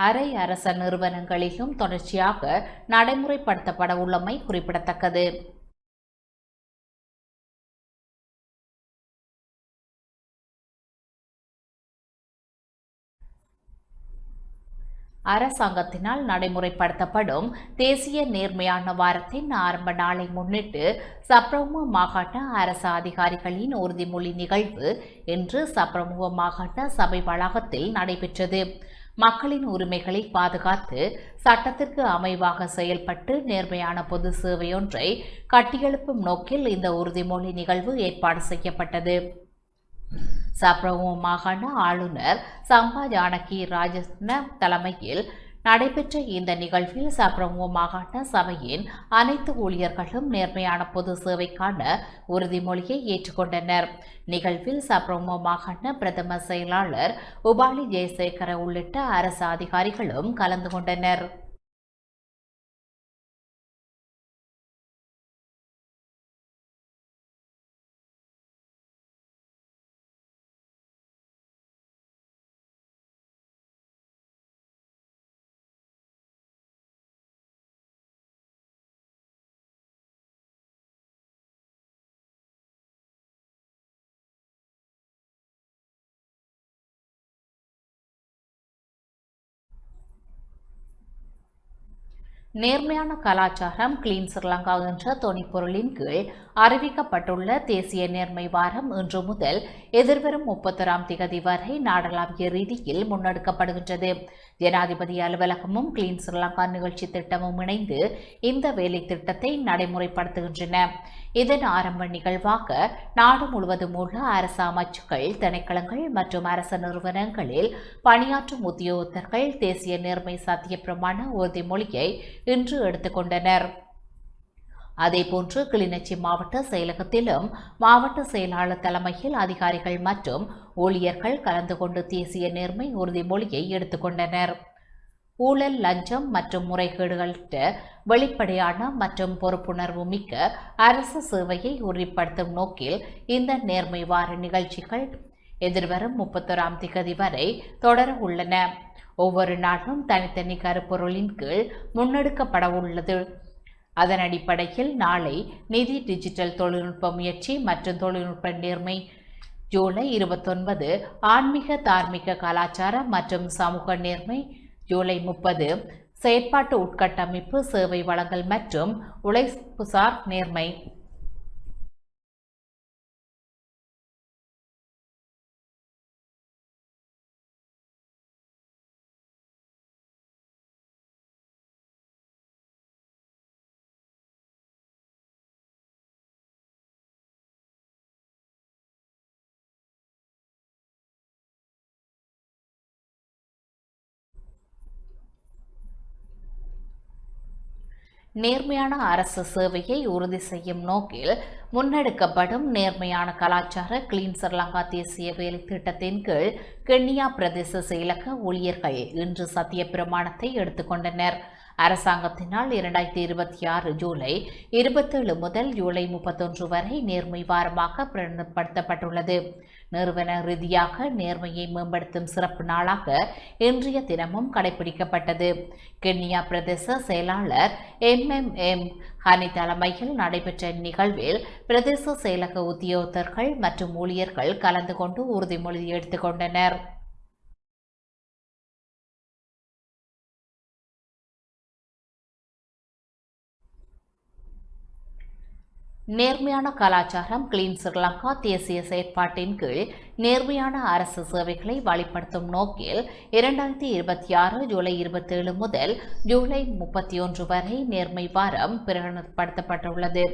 அரை அரச நிறுவனங்களிலும் தொடர்ச்சியாக நடைமுறைப்படுத்தப்பட உள்ளமை குறிப்பிடத்தக்கது. அரசாங்கத்தினால் நடைமுறைப்படுத்தப்படும் தேசிய நேர்மையான வாரத்தின் ஆரம்ப நாளை முன்னிட்டு சப்ரமுவ மாகாண அரசு அதிகாரிகளின் உறுதிமொழி நிகழ்வு இன்று சப்ரமுவ மாகாண சபை வளாகத்தில் நடைபெற்றது. மக்களின் உரிமைகளை பாதுகாத்து சட்டத்திற்கு அமைவாக செயல்பட்டு நேர்மையான பொது சேவையொன்றை கட்டியெழுப்பும் நோக்கில் இந்த உறுதிமொழி நிகழ்வு ஏற்பாடு செய்யப்பட்டது. சப்ரமுவ மாகாண ஆளுநர் சம்பா ஜானகி ராஜஸ்ன தலைமையில் நடைபெற்ற இந்த நிகழ்வில் சப்ரமுவ மாகாண சபையின் அனைத்து ஊழியர்களும் நேர்மையான பொது சேவைக்கான உறுதிமொழியை ஏற்றுக்கொண்டனர். நிகழ்வில் சப்ரமுவ மாகாண பிரதம செயலாளர் உபாலி ஜெயசேகர உள்ளிட்ட அரசு அதிகாரிகளும் கலந்து கொண்டனர். நேர்மையான கலாச்சாரம் கிளீன் ஸ்ரீலங்கா என்ற தொனிப்பொருளின் கீழ் அறிவிக்கப்பட்டுள்ள தேசிய நேர்மை வாரம் இன்று முதல் எதிர்வரும் 31ஆம் திகதி வரை நாடளாவிய ரீதியில் முன்னெடுக்கப்படுகின்றது. ஜனாதிபதி அலுவலகமும் கிளீன் ஸ்ரீலங்கா நிகழ்ச்சி திட்டமும் இணைந்து இந்த வேலை திட்டத்தை நடைமுறைப்படுத்துகின்றன. இதன் ஆரம்ப நிகழ்வாக நாடு முழுவதும் உள்ள அரசு அமைச்சுக்கள், திணைக்களங்கள் மற்றும் அரசு நிறுவனங்களில் பணியாற்றும் உத்தியோகத்தர்கள் தேசிய நேர்மை சத்திய பிரமாண உறுதிமொழியை இன்று எடுத்துக்கொண்டனர். அதேபோன்று கிளிநொச்சி மாவட்ட செயலகத்திலும் மாவட்ட செயலாளர் தலைமையில் அதிகாரிகள் மற்றும் ஊழியர்கள் கலந்து கொண்டு தேசிய நேர்மை உறுதிமொழியை எடுத்துக்கொண்டனர். ஊழல், லஞ்சம் மற்றும் முறைகேடுகளற்ற வெளிப்படையான மற்றும் பொறுப்புணர்வு மிக்க அரசு சேவையை உறுதிப்படுத்தும் நோக்கில் இந்த நேர்மை வார நிகழ்ச்சிகள் எதிர்வரும் 31ஆம் திகதி வரை தொடர உள்ளன. ஒவ்வொரு நாளும் தனித்தனி கருப்பொருளின் கீழ் முன்னெடுக்கப்பட உள்ளது. அதன் அடிப்படையில் நாளை நிதி, டிஜிட்டல் தொழில்நுட்ப முயற்சி மற்றும் தொழில்நுட்ப நேர்மை, ஜூலை 29 ஆன்மீக, தார்மீக, கலாச்சார மற்றும் சமூக நேர்மை, ஜூலை 30 செயற்பாட்டு உட்கட்டமைப்பு, சேவை வழங்கல் மற்றும் உழைப்புசார் நேர்மை. நேர்மையான அரசு சேவையை உறுதி செய்யும் நோக்கில் முன்னெடுக்கப்படும் நேர்மையான கலாச்சார கிளீன் ஸ்ரீலங்கா தேசிய வேலை திட்டத்தின் கீழ் கென்னியா பிரதேச செயலக ஊழியர்கள் இன்று சத்திய பிரமாணத்தை எடுத்துக்கொண்டனர். அரசாங்கத்தினால் 2026 ஜூலை 27 முதல் ஜூலை 31 வரை நேர்மை வாரமாக பிரகடனப்படுத்தப்பட்டுள்ளது. நிறுவன ரீதியாக நேர்மையை மேம்படுத்தும் சிறப்பு நாளாக இன்றைய தினமும் கடைபிடிக்கப்பட்டது. கென்னியா பிரதேச செயலாளர் MMM ஹனி தலைமையில் நடைபெற்ற நிகழ்வில் பிரதேச செயலக உத்தியோகத்தர்கள் மற்றும் ஊழியர்கள் கலந்து கொண்டு உறுதிமொழி எடுத்துக்கொண்டனர். நேர்மையான கலாச்சாரம் கிளீன் ஸ்ரீலங்கா தேசிய செயற்பாட்டின் கீழ் நேர்மையான அரசு சேவைகளை வழிப்படுத்தும் நோக்கில் 2026 ஜூலை 27 முதல் ஜூலை 31 வரை நேர்மை வாரம் பிரகடனப்படுத்தப்பட்டுள்ளது.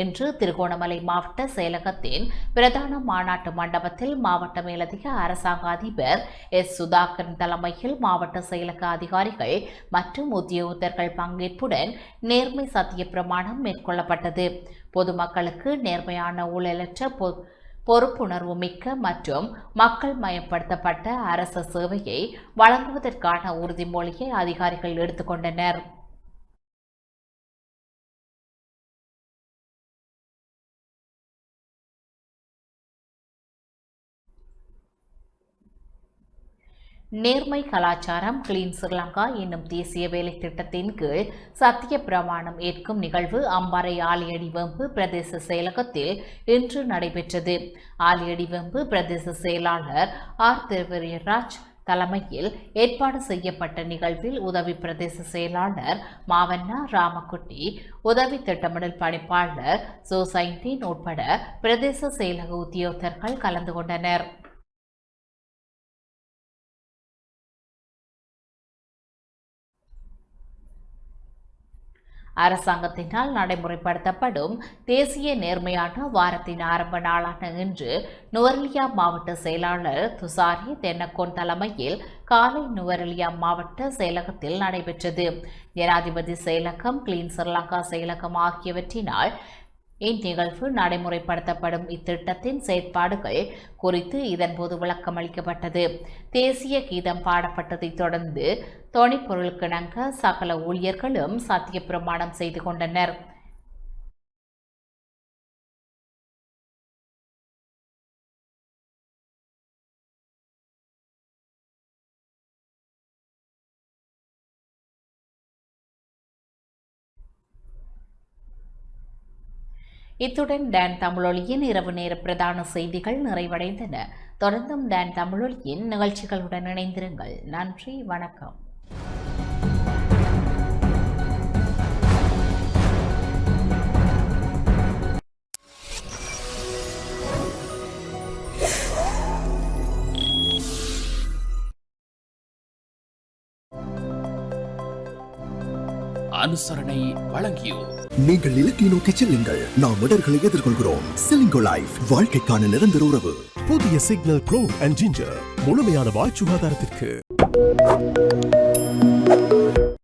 இன்று திருகோணமலை மாவட்ட செயலகத்தின் பிரதான மாநாட்டு மண்டபத்தில் மாவட்ட மேலதிக அரசாங்க அதிபர் எஸ். சுதாகரன் தலைமையில் மாவட்ட செயலக அதிகாரிகள் மற்றும் உத்தியோகத்தர்கள் பங்கேற்புடன் நேர்மை சத்திய பிரமாணம் மேற்கொள்ளப்பட்டது. பொதுமக்களுக்கு நேர்மையான ஊழலற்ற பொறுப்புணர்வு மிக்க மற்றும் மக்கள் மயப்படுத்தப்பட்ட அரசு சேவையை வழங்குவதற்கான உறுதிமொழியை அதிகாரிகள் எடுத்துக்கொண்டனர். நேர்மை கலாச்சாரம் கிளீன் ஸ்ரீலங்கா என்னும் தேசிய வேலை திட்டத்தின் கீழ் சத்திய பிரமாணம் ஏற்கும் நிகழ்வு அம்பாறை ஆலியடிவெம்பு பிரதேச செயலகத்தில் இன்று நடைபெற்றது. ஆலியடிவெம்பு பிரதேச செயலாளர் ஆர். திருவரியராஜ் தலைமையில் ஏற்பாடு செய்யப்பட்ட நிகழ்வில் உதவி பிரதேச செயலாளர் மாவண்ணா ராமக்குட்டி, உதவி திட்டமிடல் பணிப்பாளர் சோசைன்டீன் உட்பட பிரதேச செயலக உத்தியோகத்தர்கள் கலந்து கொண்டனர். அரசாங்கத்தினால் நடைமுறைப்படுத்தப்படும் தேசிய நேர்மையான வாரத்தின் ஆரம்ப நாளான இன்று நுவரெலியா மாவட்ட செயலாளர் துசாரி தென்னக்கோன் தலைமையில் காலை நுவரெலியா மாவட்ட செயலகத்தில் நடைபெற்றது. ஜனாதிபதி செயலகம், கிளீன் ஸ்ரீலங்கா செயலகம் ஆகியவற்றினால் இந்நிகழ்வு நடைமுறைப்படுத்தப்படும் இத்திட்டத்தின் செயற்பாடுகள் குறித்து இதன்போது விளக்கம் அளிக்கப்பட்டது. தேசிய கீதம் பாடப்பட்டதைத் தொடர்ந்து தொனிப்பொருளுக்கிணங்க சகல ஊழியர்களும் சத்திய பிரமாணம் செய்து கொண்டனர். இத்துடன் டான் தமிழொலியின் இரவு நேர பிரதான செய்திகள் நிறைவடைந்தன. தொடர்ந்தும் டான் தமிழொலியின் நிகழ்ச்சிகளுடன் இணைந்திருங்கள். நன்றி, வணக்கம். அனுசரணை வழங்கியோர். நீங்கள் இலக்கை நோக்கி செல்லுங்கள், நாம் இடர்களை எதிர்கொள்கிறோம். செலிங்கோ லைஃப், வாழ்க்கைக்கான நிரந்தர உறவு. புதிய சிக்னல் ப்ரோ அண்ட் ஜிஞ்சர், முழுமையான வாய் சுகாதாரத்திற்கு.